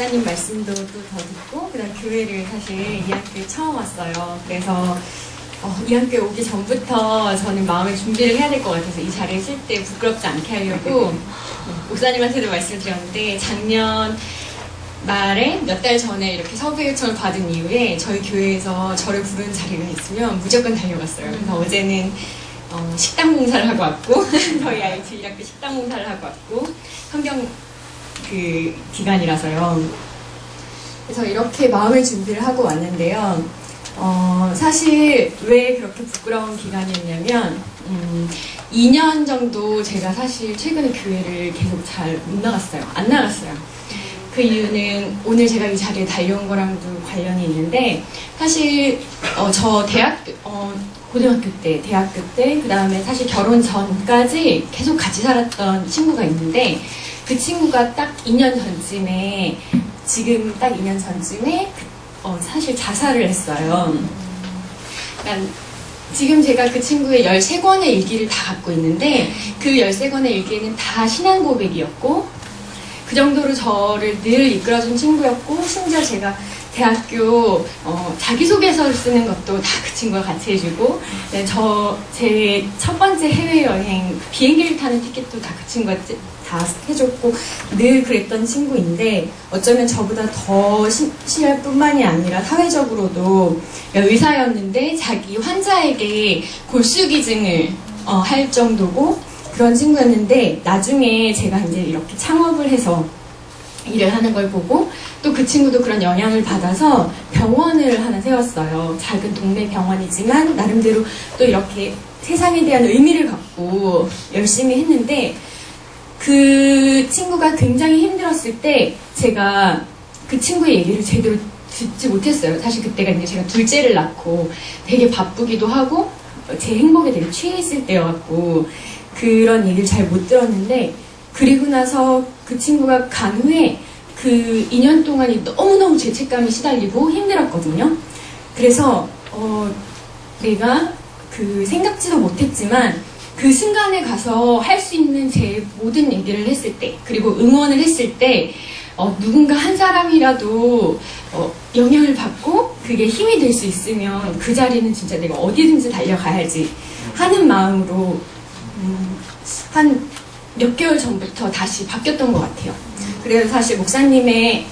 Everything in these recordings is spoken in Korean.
목사님 말씀도 또 더 듣고 그다음 교회를 사실 이 학교에 처음 왔어요. 그래서 이 학교에 오기 전부터 저는 마음의 준비를 해야 될 것 같아서 이 자리에 쓸 때 부끄럽지 않게 하려고 목사님한테도 말씀드렸는데 작년 말에 몇 달 전에 이렇게 섭외 요청을 받은 이후에 저희 교회에서 저를 부르는 자리가 있으면 무조건 달려갔어요. 그래서 어제는 식당 봉사를 하고 왔고 저희 아이 주일학교 식당 봉사를 하고 왔고 성경 그 기간이라서요. 그래서 이렇게 마음의 준비를 하고 왔는데요. 사실 왜 그렇게 부끄러운 기간이었냐면 2년 정도 제가 사실 최근에 교회를 계속 잘 못 나갔어요. 안 나갔어요. 그 이유는 오늘 제가 이 자리에 달려온 거랑도 관련이 있는데 사실 저 고등학교 때, 대학교 때, 그 다음에 사실 결혼 전까지 계속 같이 살았던 친구가 있는데 그 친구가 딱 2년 전쯤에 지금 딱 2년 전쯤에 사실 자살을 했어요. 그러니까 지금 제가 그 친구의 13권의 일기를 다 갖고 있는데 그 13권의 일기는 다 신앙 고백이었고 그 정도로 저를 늘 이끌어준 친구였고 심지어 제가 대학교 자기소개서를 쓰는 것도 다 그 친구가 같이 해주고 네, 제 첫 번째 해외여행 비행기를 타는 티켓도 다 그 친구가 다 해줬고 늘 그랬던 친구인데 어쩌면 저보다 더 신할 뿐만이 아니라 사회적으로도 의사였는데 자기 환자에게 골수기증을 할 정도고 그런 친구였는데 나중에 제가 이제 이렇게 창업을 해서 일을 하는 걸 보고 또 그 친구도 그런 영향을 받아서 병원을 하나 세웠어요. 작은 동네 병원이지만 나름대로 또 이렇게 세상에 대한 의미를 갖고 열심히 했는데 그 친구가 굉장히 힘들었을 때 제가 그 친구의 얘기를 제대로 듣지 못했어요. 사실 그때가 이제 제가 둘째를 낳고 되게 바쁘기도 하고 제 행복에 되게 취해 있을 때여갖고 그런 얘기를 잘 못 들었는데 그리고 나서 그 친구가 간 후에 그 2년 동안이 너무너무 죄책감이 시달리고 힘들었거든요. 그래서 내가 그 생각지도 못했지만 그 순간에 가서 할 수 있는 제 모든 얘기를 했을 때 그리고 응원을 했을 때 누군가 한 사람이라도 영향을 받고 그게 힘이 될 수 있으면 그 자리는 진짜 내가 어디든지 달려가야지 하는 마음으로 한 몇 개월 전부터 다시 바뀌었던 것 같아요. 그래서 사실 목사님의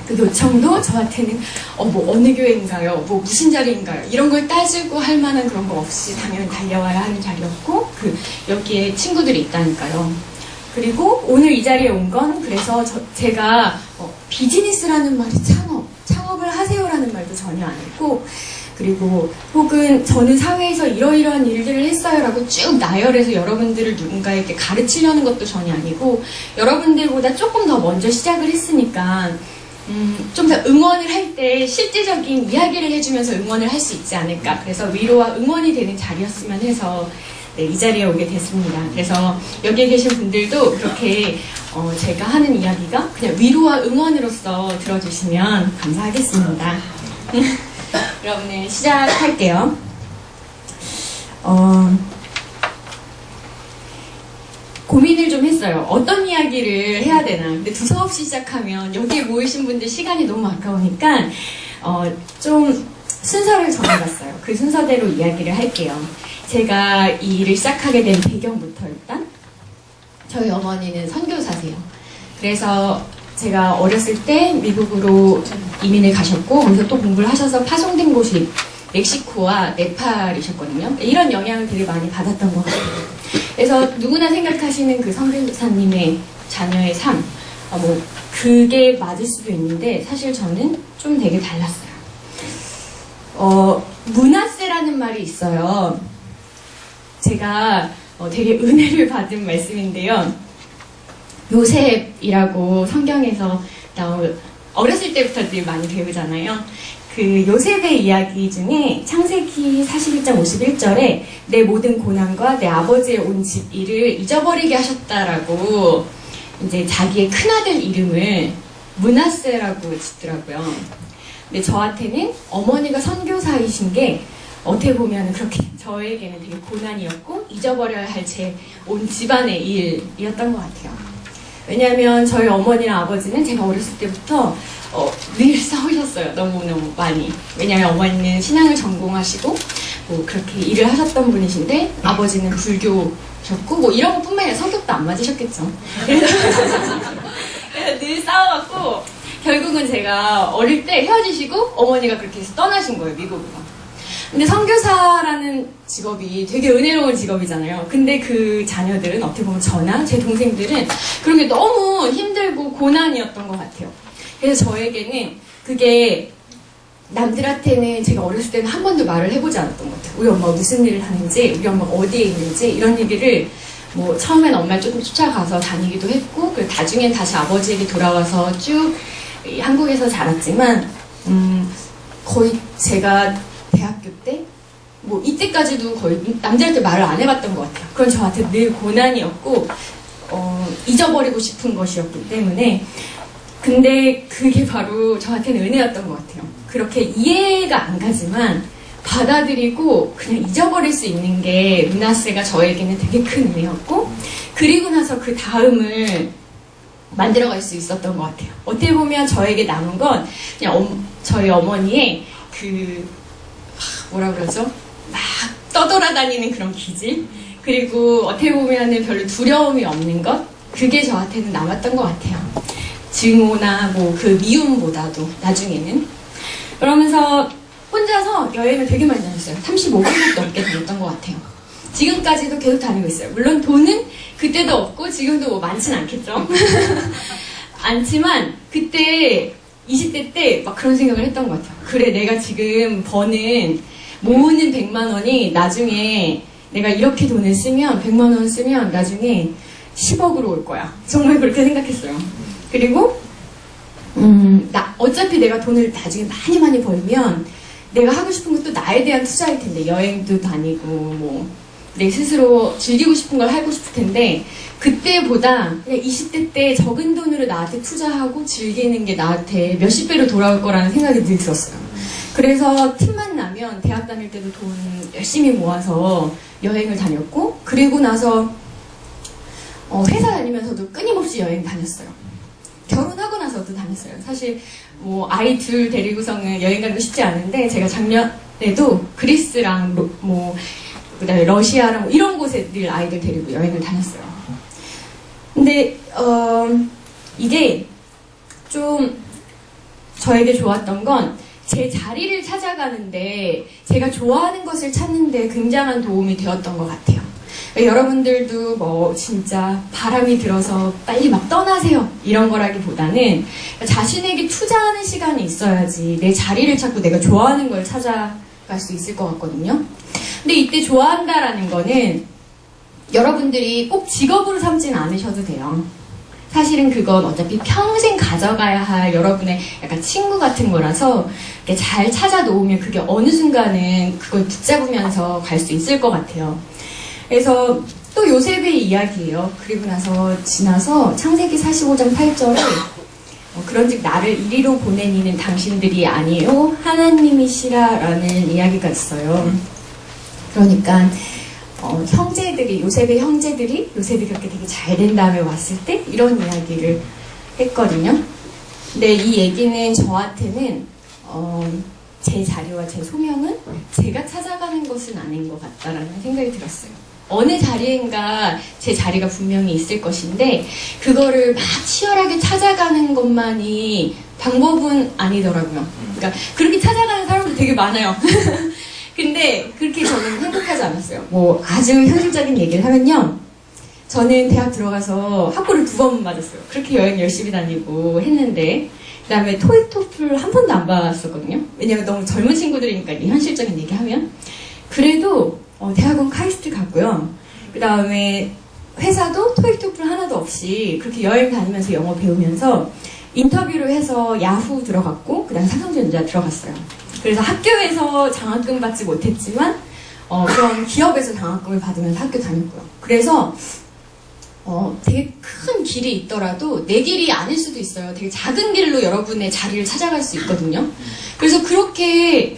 그 요청도 저한테는 뭐 어느 교회인가요? 뭐 무슨 자리인가요? 이런 걸 따지고 할 만한 그런 거 없이 당연히 달려와야 하는 자리였고 여기에 친구들이 있다니까요. 그리고 오늘 이 자리에 온 건 그래서 제가 비즈니스라는 말이 창업을 하세요라는 말도 전혀 안 했고 그리고 혹은 저는 사회에서 이러이러한 일들을 했어요 라고 쭉 나열해서 여러분들을 누군가에게 가르치려는 것도 전혀 아니고 여러분들보다 조금 더 먼저 시작을 했으니까 좀 더 응원을 할 때 실제적인 이야기를 해주면서 응원을 할 수 있지 않을까 그래서 위로와 응원이 되는 자리였으면 해서 네, 이 자리에 오게 됐습니다. 그래서 여기에 계신 분들도 그렇게 제가 하는 이야기가 그냥 위로와 응원으로서 들어주시면 감사하겠습니다. 여러분들 시작할게요. 고민을 좀 했어요. 어떤 이야기를 해야 되나. 근데 두서없이 시작하면 여기에 모이신 분들 시간이 너무 아까우니까 좀 순서를 정해봤어요. 그 순서대로 이야기를 할게요. 제가 이 일을 시작하게 된 배경부터 일단 저희 어머니는 선교사세요. 그래서 제가 어렸을 때 미국으로 이민을 가셨고 거기서 또 공부를 하셔서 파송된 곳이 멕시코와 네팔이셨거든요. 이런 영향을 되게 많이 받았던 것 같아요. 그래서 누구나 생각하시는 그 선교사님의 자녀의 삶 그게 맞을 수도 있는데 사실 저는 좀 되게 달랐어요. 문하세라는 말이 있어요. 제가 되게 은혜를 받은 말씀인데요. 요셉이라고 성경에서 어렸을 때부터 늘 많이 배우잖아요. 그 요셉의 이야기 중에 창세기 41장 51절에 내 모든 고난과 내 아버지의 온 집 일을 잊어버리게 하셨다라고 이제 자기의 큰아들 이름을 문하세라고 짓더라고요. 근데 저한테는 어머니가 선교사이신 게 어떻게 보면 그렇게 저에게는 되게 고난이었고 잊어버려야 할 제 온 집안의 일이었던 것 같아요. 왜냐하면 저희 어머니랑 아버지는 제가 어렸을 때부터 늘 싸우셨어요. 너무너무 많이. 왜냐하면 어머니는 신앙을 전공하시고 뭐 그렇게 일을 하셨던 분이신데 아버지는 불교셨고 뭐 이런 것뿐만 아니라 성격도 안 맞으셨겠죠. 그래서 늘 싸워갖고 결국은 제가 어릴 때 헤어지시고 어머니가 그렇게 해서 떠나신 거예요, 미국으로. 근데 선교사라는 직업이 되게 은혜로운 직업이잖아요. 근데 그 자녀들은 어떻게 보면 저나 제 동생들은 그런 게 너무 힘들고 고난이었던 것 같아요. 그래서 저에게는 그게 남들한테는 제가 어렸을 때는 한 번도 말을 해보지 않았던 것 같아요. 우리 엄마가 무슨 일을 하는지, 우리 엄마가 어디에 있는지 이런 얘기를 뭐 처음엔 엄마를 조금 쫓아가서 다니기도 했고 그리고 나중엔 다시 아버지에게 돌아와서 쭉 한국에서 자랐지만 거의 제가 대학교 때 뭐 이때까지도 거의 남들한테 말을 안 해봤던 것 같아요. 그건 저한테 늘 고난이었고 잊어버리고 싶은 것이었기 때문에 근데 그게 바로 저한테는 은혜였던 것 같아요. 그렇게 이해가 안 가지만 받아들이고 그냥 잊어버릴 수 있는 게 문하세가 저에게는 되게 큰 은혜였고 그리고 나서 그 다음을 만들어갈 수 있었던 것 같아요. 어떻게 보면 저에게 남은 건 그냥 저희 어머니의 그 뭐라 그러죠? 막 떠돌아다니는 그런 기질 그리고 어떻게 보면은 별로 두려움이 없는 것 그게 저한테는 남았던 것 같아요. 증오나 뭐 그 미움보다도 나중에는 그러면서 혼자서 여행을 되게 많이 다녔어요. 35개국 넘게 다녔던 것 같아요. 지금까지도 계속 다니고 있어요. 물론 돈은 그때도 없고 지금도 뭐 많진 않겠죠. 않지만 그때 20대 때 막 그런 생각을 했던 것 같아요. 그래 내가 지금 모으는 100만 원이 나중에 내가 이렇게 돈을 쓰면 100만 원 쓰면 나중에 10억으로 올 거야. 정말 그렇게 생각했어요. 그리고 어차피 내가 돈을 나중에 많이 벌면 내가 하고 싶은 것도 나에 대한 투자일 텐데 여행도 다니고 뭐 내 스스로 즐기고 싶은 걸 하고 싶을 텐데 그때보다 그냥 20대 때 적은 돈으로 나한테 투자하고 즐기는 게 나한테 몇십 배로 돌아올 거라는 생각이 늘 들었어요. 그래서 틈만 나면 대학 다닐 때도 돈 열심히 모아서 여행을 다녔고 그리고 나서 회사 다니면서도 끊임없이 여행 다녔어요. 결혼하고 나서도 다녔어요. 사실 뭐 아이 둘 데리고서는 여행 가는 거 쉽지 않은데 제가 작년에도 그리스랑 뭐 그다음에 러시아랑 뭐 이런 곳에 늘 아이들 데리고 여행을 다녔어요. 근데 이게 좀 저에게 좋았던 건 제 자리를 찾아가는데 제가 좋아하는 것을 찾는데 굉장한 도움이 되었던 것 같아요. 여러분들도 뭐 진짜 바람이 들어서 빨리 막 떠나세요 이런 거라기보다는 자신에게 투자하는 시간이 있어야지 내 자리를 찾고 내가 좋아하는 걸 찾아갈 수 있을 것 같거든요. 근데 이때 좋아한다라는 거는 여러분들이 꼭 직업으로 삼지는 않으셔도 돼요. 사실은 그건 어차피 평생 가져가야 할 여러분의 약간 친구 같은 거라서 잘 찾아 놓으면 그게 어느 순간은 그걸 붙잡으면서 갈 수 있을 것 같아요. 그래서 또 요셉의 이야기예요. 그리고 나서 지나서 창세기 45장 8절에 그런즉 나를 이리로 보낸 이는 당신들이 아니요 하나님이시라 라는 이야기가 있어요. 그러니까 요셉의 형제들이 요셉이 그렇게 되게 잘 된 다음에 왔을 때 이런 이야기를 했거든요. 근데 이 얘기는 저한테는 제 자리와 제 소명은 제가 찾아가는 것은 아닌 것 같다라는 생각이 들었어요. 어느 자리인가 제 자리가 분명히 있을 것인데 그거를 막 치열하게 찾아가는 것만이 방법은 아니더라고요. 그러니까 그렇게 찾아가는 사람들 되게 많아요. 근데 그렇게 저는 행복하지 않았어요. 뭐 아주 현실적인 얘기를 하면요. 저는 대학 들어가서 학고를 2번 맞았어요. 그렇게 여행 열심히 다니고 했는데 그 다음에 토익 토플 한 번도 안 봤었거든요. 왜냐면 너무 젊은 친구들이니까 현실적인 얘기하면 그래도 대학원 카이스트 갔고요. 그 다음에 회사도 토익 토플 하나도 없이 그렇게 여행 다니면서 영어 배우면서 인터뷰를 해서 야후 들어갔고 그 다음에 삼성전자 들어갔어요. 그래서 학교에서 장학금 받지 못했지만 그런 기업에서 장학금을 받으면서 학교 다녔고요. 그래서 되게 큰 길이 있더라도 내 길이 아닐 수도 있어요. 되게 작은 길로 여러분의 자리를 찾아갈 수 있거든요. 그래서 그렇게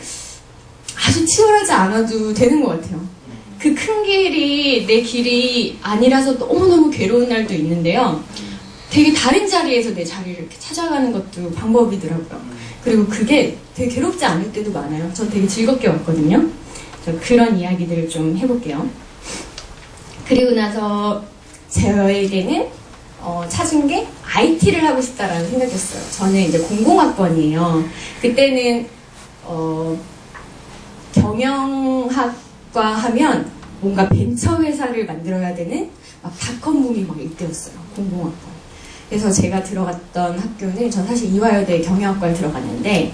아주 치열하지 않아도 되는 것 같아요. 그 큰 길이 내 길이 아니라서 너무너무 괴로운 날도 있는데요. 되게 다른 자리에서 내 자리를 이렇게 찾아가는 것도 방법이더라고요. 그리고 그게 되게 괴롭지 않을 때도 많아요. 전 되게 즐겁게 왔거든요. 그런 이야기들을 좀 해볼게요. 그리고 나서 저에게는 찾은 게 IT를 하고 싶다라는 생각이었어요. 저는 이제 공공학번이에요. 그때는 경영학과 하면 뭔가 벤처 회사를 만들어야 되는 막 닷컴 붐이 막 이때였어요. 공공학번. 그래서 제가 들어갔던 학교는 전 사실 이화여대 경영학과에 들어갔는데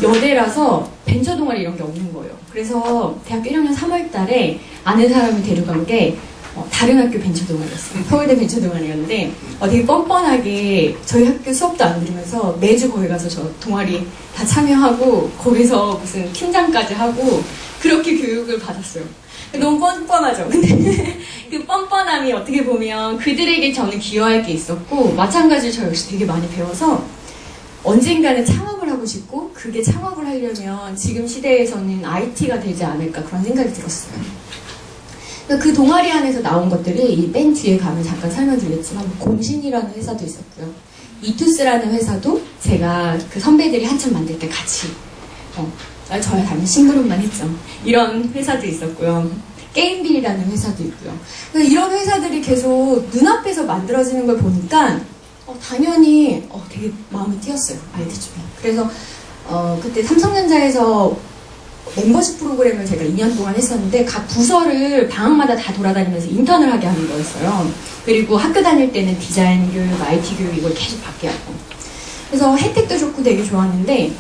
여대라서 벤처 동아리 이런 게 없는 거예요. 그래서 대학교 1학년 3월 달에 아는 사람이 데려간 게 다른 학교 벤처 동아리였어요. 서울대 벤처 동아리였는데 되게 뻔뻔하게 저희 학교 수업도 안 들으면서 매주 거기 가서 저 동아리 다 참여하고 거기서 무슨 팀장까지 하고 그렇게 교육을 받았어요. 너무 뻔뻔하죠. 근데 그 뻔뻔함이 어떻게 보면 그들에게 저는 기여할 게 있었고 마찬가지로 저 역시 되게 많이 배워서 언젠가는 창업을 하고 싶고 그게 창업을 하려면 지금 시대에서는 IT가 되지 않을까 그런 생각이 들었어요. 그 동아리 안에서 나온 것들이 이 맨 뒤에 가면 잠깐 설명드렸지만 공신이라는 회사도 있었고요. 이투스라는 회사도 제가 그 선배들이 한참 만들 때 같이 저희 가면 심부름만 했죠. 이런 회사도 있었고요. 게임빌이라는 회사도 있고요. 이런 회사들이 계속 눈앞에서 만들어지는 걸 보니까 당연히 되게 마음이 뛰었어요. IT 쪽에. 그래서 그때 삼성전자에서 멤버십 프로그램을 제가 2년 동안 했었는데 각 부서를 방학마다 다 돌아다니면서 인턴을 하게 하는 거였어요. 그리고 학교 다닐 때는 디자인 교육, IT 교육 이걸 계속 받게 하고. 그래서 혜택도 좋고 되게 좋았는데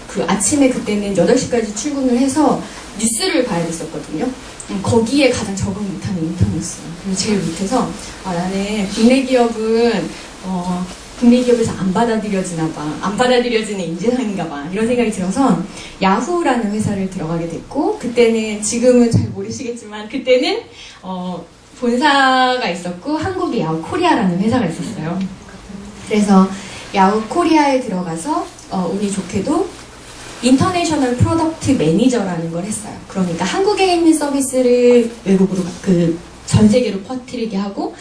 그 아침에 그때는 8시까지 출근을 해서 뉴스를 봐야 됐었거든요. 거기에 가장 적응 못하는 인턴이었어요. 그래서 제일 못해서 나는 국내 기업에서 안 받아들여지나 봐. 안 받아들여지는 인재상인가 봐. 이런 생각이 들어서 야후라는 회사를 들어가게 됐고 그때는 지금은 잘 모르시겠지만 그때는 본사가 있었고 한국의 야후 코리아라는 회사가 있었어요. 그래서 야후 코리아에 들어가서 운이 좋게도 인터내셔널 프로덕트 매니저라는 걸 했어요. 그러니까 한국에 있는 서비스를 외국으로 전 세계로 퍼뜨리게 하고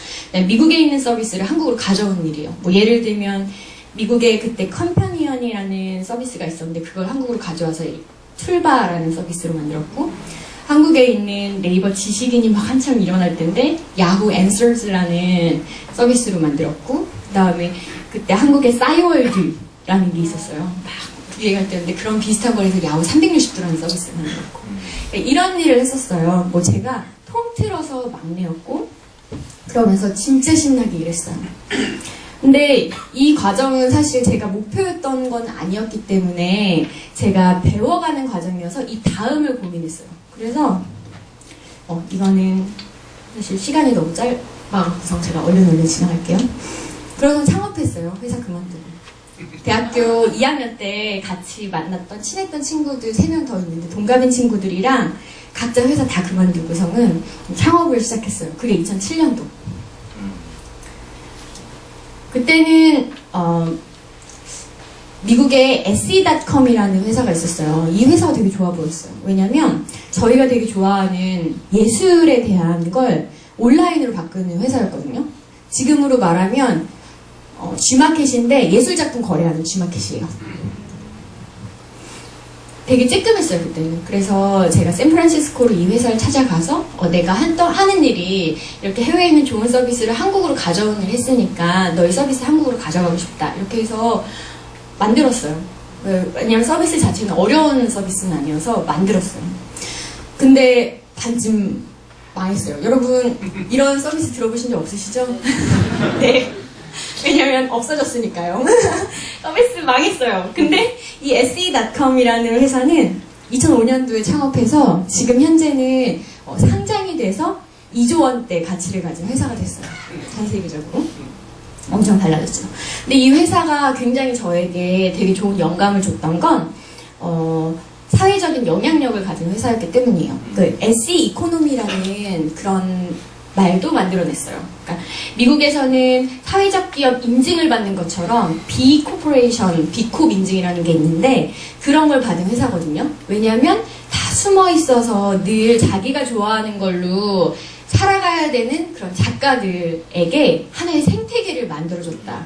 미국에 있는 서비스를 한국으로 가져오는 일이에요. 뭐 예를 들면 미국에 그때 컴퍼니언이라는 서비스가 있었는데 그걸 한국으로 가져와서 툴바라는 서비스로 만들었고 한국에 있는 네이버 지식인이 막 한참 일어날 때인데 야후 앤서스라는 서비스로 만들었고 그 다음에 그때 한국에 싸이월드라는 게 있었어요. 막 유행할 때였는데 그런 비슷한 거에서 야후 360도라는 서비스를 만들었고 이런 일을 했었어요. 뭐 제가 통틀어서 막내였고 그러면서 진짜 신나게 일했어요. 근데 이 과정은 사실 제가 목표였던 건 아니었기 때문에 제가 배워가는 과정이어서 이 다음을 고민했어요. 그래서 이거는 사실 시간이 너무 짧아서 제가 얼른 지나갈게요. 그래서 창업했어요. 회사 그만두고. 대학교 2학년 때 같이 만났던 친했던 친구들 3명 더 있는데 동갑인 친구들이랑 각자 회사 다 그만두고서는 창업을 시작했어요. 그게 2007년도. 그때는 미국의 SE.com이라는 회사가 있었어요. 이 회사가 되게 좋아 보였어요. 왜냐면 저희가 되게 좋아하는 예술에 대한 걸 온라인으로 바꾸는 회사였거든요. 지금으로 말하면 G마켓인데 예술작품 거래하는 G마켓이에요. 되게 쬐끔했어요 그때는. 그래서 제가 샌프란시스코로 이 회사를 찾아가서 내가 하는 일이 이렇게 해외에 있는 좋은 서비스를 한국으로 가져오는 일 했으니까 너희 서비스 한국으로 가져가고 싶다 이렇게 해서 만들었어요. 왜냐면 서비스 자체는 어려운 서비스는 아니어서 만들었어요. 근데 반쯤 망했어요. 여러분 이런 서비스 들어보신 적 없으시죠? 네. 왜냐면 없어졌으니까요. 서비스 망했어요. 근데 이 SE.com이라는 회사는 2005년도에 창업해서 지금 현재는 상장이 돼서 2조 원대 가치를 가진 회사가 됐어요. 전 세계적으로. 엄청 달라졌죠. 근데 이 회사가 굉장히 저에게 되게 좋은 영감을 줬던 건 사회적인 영향력을 가진 회사였기 때문이에요. 그 SE 이코노미라는 그런 말도 만들어냈어요. 그러니까 미국에서는 사회적 기업 인증을 받는 것처럼 B 코퍼레이션, B콥 인증이라는 게 있는데 그런 걸 받은 회사거든요. 왜냐하면 다 숨어 있어서 늘 자기가 좋아하는 걸로 살아가야 되는 그런 작가들에게 하나의 생태계를 만들어줬다.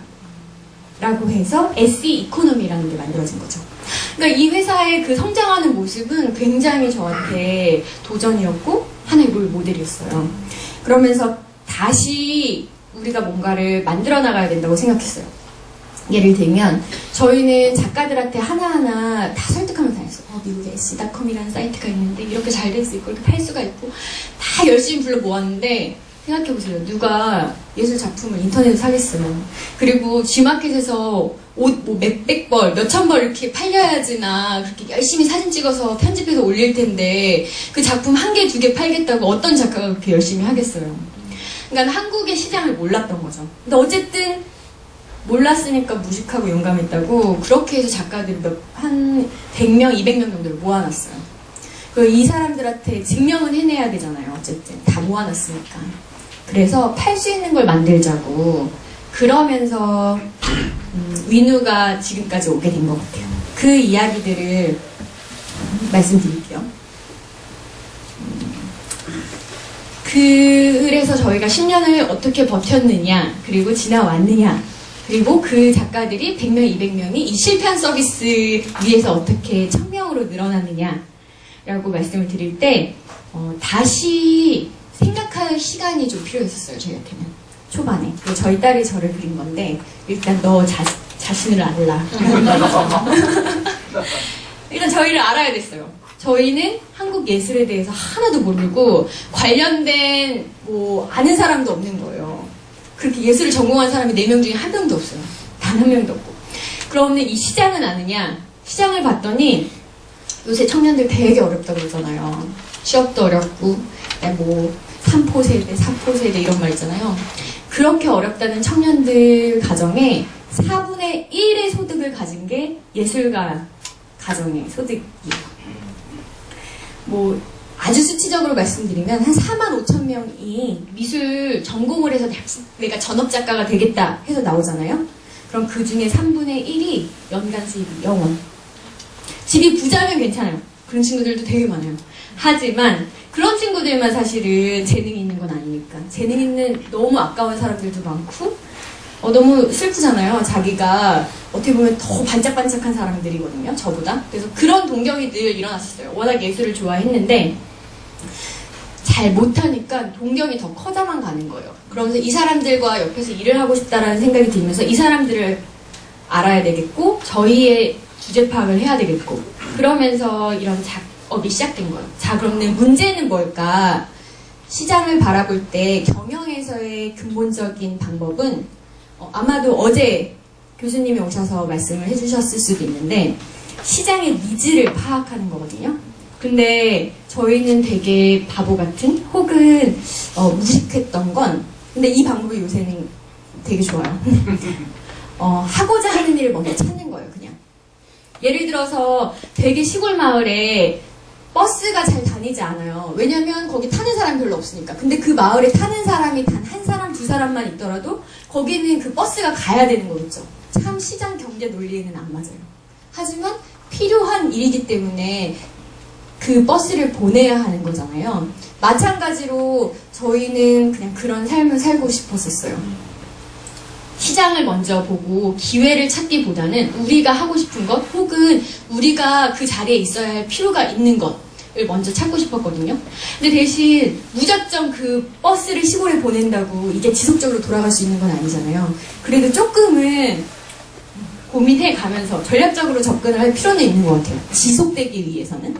라고 해서 SE 이코노미라는 게 만들어진 거죠. 그러니까 이 회사의 그 성장하는 모습은 굉장히 저한테 도전이었고 하나의 롤 모델이었어요. 그러면서 다시 우리가 뭔가를 만들어 나가야 된다고 생각했어요. 예를 들면 저희는 작가들한테 하나하나 다 설득하면서 다녔어요. 미국에 SE.com이라는 사이트가 있는데 이렇게 잘 될 수 있고 이렇게 팔 수가 있고 다 열심히 불러 모았는데 생각해보세요. 누가 예술 작품을 인터넷에 사겠어요. 그리고 G마켓에서 옷 뭐 몇백 벌, 몇천 벌 이렇게 팔려야지나 그렇게 열심히 사진 찍어서 편집해서 올릴 텐데 그 작품 한 개, 두 개 팔겠다고 어떤 작가가 그렇게 열심히 하겠어요. 그러니까 한국의 시장을 몰랐던 거죠. 근데 어쨌든 몰랐으니까 무식하고 용감했다고 그렇게 해서 작가들이 한 100명, 200명 정도를 모아놨어요. 이 사람들한테 증명은 해내야 되잖아요. 어쨌든 다 모아놨으니까. 그래서 팔 수 있는 걸 만들자고 그러면서 위누가 지금까지 오게 된 것 같아요. 그 이야기들을 말씀드릴게요. 그래서 저희가 10년을 어떻게 버텼느냐, 그리고 지나왔느냐, 그리고 그 작가들이 100명, 200명이 이 실패한 서비스 위에서 어떻게 1000명으로 늘어났느냐 라고 말씀을 드릴 때 다시 생각할 시간이 좀 필요했었어요. 저희한테는 초반에. 저희 딸이 저를 그린 건데 일단 너 자신을 알라. 일단 저희를 알아야 됐어요. 저희는 한국 예술에 대해서 하나도 모르고 관련된 뭐 아는 사람도 없는 거예요. 그렇게 예술을 전공한 사람이 4명 중에 1명도 없어요. 단 1명도 없고. 그러면 이 시장은 아느냐? 시장을 봤더니 요새 청년들 되게 어렵다고 그러잖아요. 취업도 어렵고 뭐 3포 세대, 4포 세대 이런 말 있잖아요. 그렇게 어렵다는 청년들 가정에 4분의 1의 소득을 가진 게 예술가 가정의 소득이에요. 뭐 아주 수치적으로 말씀드리면 한 4만 5천 명이 미술 전공을 해서 내가 전업작가가 되겠다 해서 나오잖아요. 그럼 그 중에 3분의 1이 연간 수입이 0원. 집이 부자면 괜찮아요. 그런 친구들도 되게 많아요. 하지만 그런 친구들만 사실은 재능이 있는 건 아니니까. 재능 있는 너무 아까운 사람들도 많고 너무 슬프잖아요. 자기가 어떻게 보면 더 반짝반짝한 사람들이거든요. 저보다. 그래서 그런 동경이 늘 일어났었어요. 워낙 예술을 좋아했는데 잘 못하니까 동경이 더 커져만 가는 거예요. 그러면서 이 사람들과 옆에서 일을 하고 싶다라는 생각이 들면서 이 사람들을 알아야 되겠고 저희의 주제 파악을 해야 되겠고 그러면서 이런 작업이 시작된 거예요. 자, 그러면 문제는 뭘까? 시장을 바라볼 때 경영에서의 근본적인 방법은 아마도 어제 교수님이 오셔서 말씀을 해주셨을 수도 있는데 시장의 니즈를 파악하는 거거든요. 근데 저희는 되게 바보 같은 혹은 무식했던 건 근데 이 방법이 요새는 되게 좋아요. 하고자 하는 일을 먼저 찾는 거예요. 그냥 예를 들어서 되게 시골 마을에 버스가 잘 다니지 않아요. 왜냐면 거기 타는 사람이 별로 없으니까. 근데 그 마을에 타는 사람이 단 한 사람, 두 사람만 있더라도 거기는 그 버스가 가야 되는 거겠죠. 참 시장 경제 논리에는 안 맞아요. 하지만 필요한 일이기 때문에 그 버스를 보내야 하는 거잖아요. 마찬가지로 저희는 그냥 그런 삶을 살고 싶었었어요. 시장을 먼저 보고 기회를 찾기보다는 우리가 하고 싶은 것 혹은 우리가 그 자리에 있어야 할 필요가 있는 것을 먼저 찾고 싶었거든요. 근데 대신 무작정 그 버스를 시골에 보낸다고 이게 지속적으로 돌아갈 수 있는 건 아니잖아요. 그래도 조금은 고민해 가면서 전략적으로 접근을 할 필요는 있는 것 같아요. 지속되기 위해서는.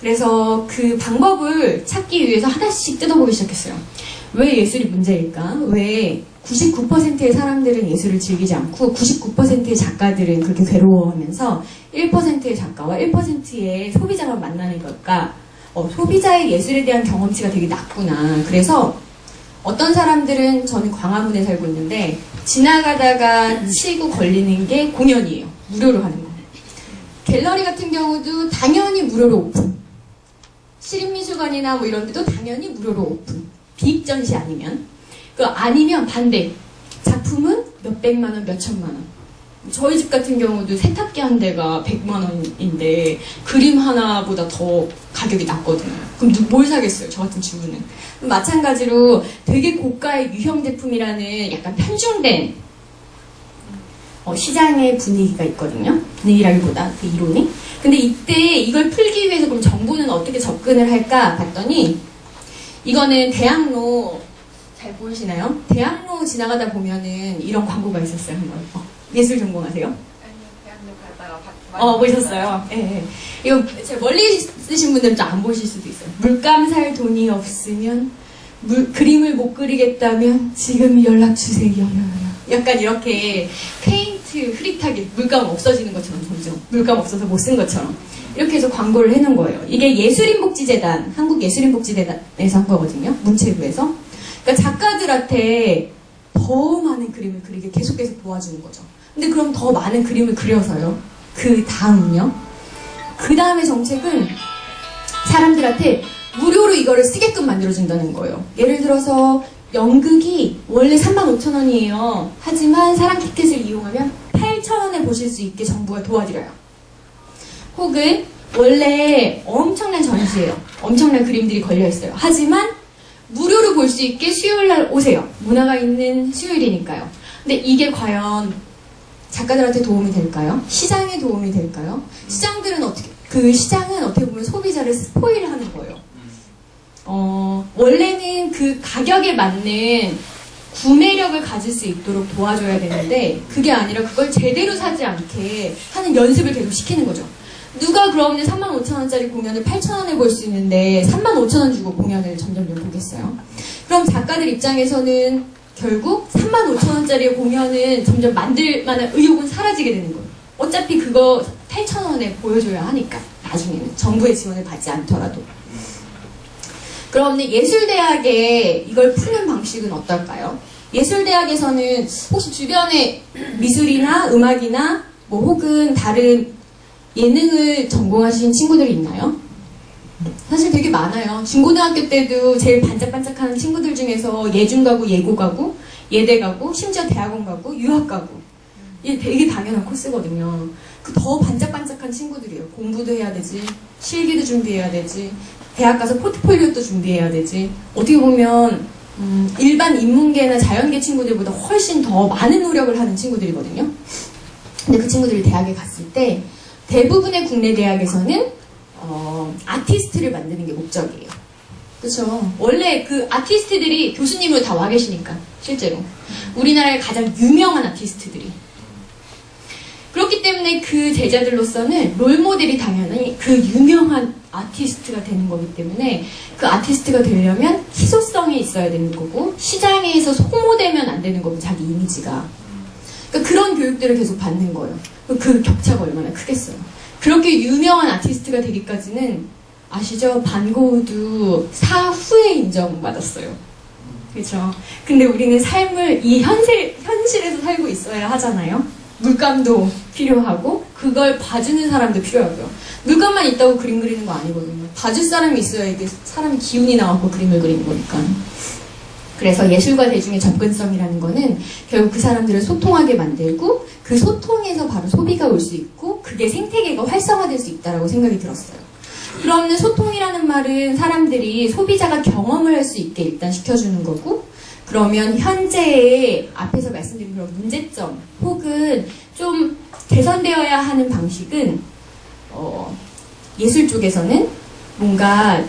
그래서 그 방법을 찾기 위해서 하나씩 뜯어보기 시작했어요. 왜 예술이 문제일까? 왜 99%의 사람들은 예술을 즐기지 않고 99%의 작가들은 그렇게 괴로워하면서 1%의 작가와 1%의 소비자만 만나는 걸까? 소비자의 예술에 대한 경험치가 되게 낮구나. 그래서 어떤 사람들은 저는 광화문에 살고 있는데 지나가다가 치고 걸리는 게 공연이에요. 무료로 하는 거. 갤러리 같은 경우도 당연히 무료로 오픈. 시립미술관이나 뭐 이런 데도 당연히 무료로 오픈. 비입 전시 아니면. 아니면 반대. 작품은 몇백만 원, 몇천만 원. 저희 집 같은 경우도 세탁기 한 대가 100만 원인데 그림 하나보다 더 가격이 낮거든요. 그럼 뭘 사겠어요? 저 같은 주부는. 마찬가지로 되게 고가의 유형 제품이라는 약간 편중된 시장의 분위기가 있거든요. 분위기라기보다 그 이론이. 근데 이때 이걸 풀기 위해서 그럼 정부는 어떻게 접근을 할까 봤더니 이거는 대학로 잘 보이시나요? 대학로 지나가다 보면은 이런 광고가 있었어요. 한번. 예술 전공하세요? 아니요, 대학로 가다가 보셨어요? 예, 네. 이거 멀리 쓰신 분들은 좀 안 보실 수도 있어요. 물감 살 돈이 없으면 그림을 못 그리겠다면 지금 연락 주세요. 약간 이렇게 페인트 흐릿하게 물감 없어지는 것처럼 점점 물감 없어서 못 쓴 것처럼 이렇게 해서 광고를 해놓은 거예요. 이게 예술인복지재단, 한국예술인복지재단에서 한 거거든요. 문체부에서. 그러니까 작가들한테 더 많은 그림을 그리게 계속해서 도와주는 거죠. 근데 그럼 더 많은 그림을 그려서요. 그 다음은요. 그 다음의 정책은 사람들한테 무료로 이거를 쓰게끔 만들어준다는 거예요. 예를 들어서 연극이 원래 35,000원이에요. 하지만 사람 티켓을 이용하면 8,000원에 보실 수 있게 정부가 도와드려요. 혹은 원래 엄청난 전시예요. 엄청난 그림들이 걸려있어요. 하지만 무료로 볼 수 있게 수요일날 오세요. 문화가 있는 수요일이니까요. 근데 이게 과연 작가들한테 도움이 될까요? 시장에 도움이 될까요? 시장은 어떻게 보면 소비자를 스포일하는 거예요. 원래는 그 가격에 맞는 구매력을 가질 수 있도록 도와줘야 되는데 그게 아니라 그걸 제대로 사지 않게 하는 연습을 계속 시키는 거죠. 누가 그러면 35,000원짜리 공연을 8,000원에 볼 수 있는데 35,000원 주고 공연을 점점 보겠어요? 그럼 작가들 입장에서는 결국 35,000원짜리 공연은 점점 만들 만한 의욕은 사라지게 되는 거예요. 어차피 그거 8,000원에 보여줘야 하니까 나중에는 정부의 지원을 받지 않더라도. 그럼 예술대학에 이걸 푸는 방식은 어떨까요? 예술대학에서는 혹시 주변에 미술이나 음악이나 혹은 다른 예능을 전공하신 친구들이 있나요? 사실 되게 많아요. 중고등학교 때도 제일 반짝반짝하는 친구들 중에서 예중 가고, 예고 가고, 예대 가고, 심지어 대학원 가고, 유학 가고. 이게 되게 당연한 코스거든요. 그 더 반짝반짝한 친구들이에요. 공부도 해야 되지, 실기도 준비해야 되지, 대학 가서 포트폴리오도 준비해야 되지. 어떻게 보면 일반 인문계나 자연계 친구들보다 훨씬 더 많은 노력을 하는 친구들이거든요. 근데 그 친구들이 대학에 갔을 때 대부분의 국내 대학에서는 아티스트를 만드는 게 목적이에요. 그렇죠? 원래 그 아티스트들이 교수님으로 다 와 계시니까 실제로 우리나라의 가장 유명한 아티스트들이 그렇기 때문에 그 제자들로서는 롤모델이 당연히 그 유명한 아티스트가 되는 거기 때문에 그 아티스트가 되려면 희소성이 있어야 되는 거고 시장에서 소모되면 안 되는 거고 자기 이미지가 그러니까 그런 교육들을 계속 받는 거예요. 그 격차가 얼마나 크겠어요. 그렇게 유명한 아티스트가 되기까지는 아시죠? 반고흐도 사후에 인정받았어요. 그렇죠? 근데 우리는 삶을 이 현실에서 살고 있어야 하잖아요. 물감도 필요하고 그걸 봐주는 사람도 필요하고요. 물감만 있다고 그림 그리는 거 아니거든요. 봐줄 사람이 있어야 이게 사람이 기운이 나와서 그림을 그리는 거니까. 그래서 예술과 대중의 접근성이라는 거는 결국 그 사람들을 소통하게 만들고 그 소통에서 바로 소비가 올 수 있고 그게 생태계가 활성화될 수 있다고 생각이 들었어요. 그러면 소통이라는 말은 사람들이 소비자가 경험을 할 수 있게 일단 시켜주는 거고 그러면 현재의 앞에서 말씀드린 그런 문제점 혹은 좀 개선되어야 하는 방식은 예술 쪽에서는 뭔가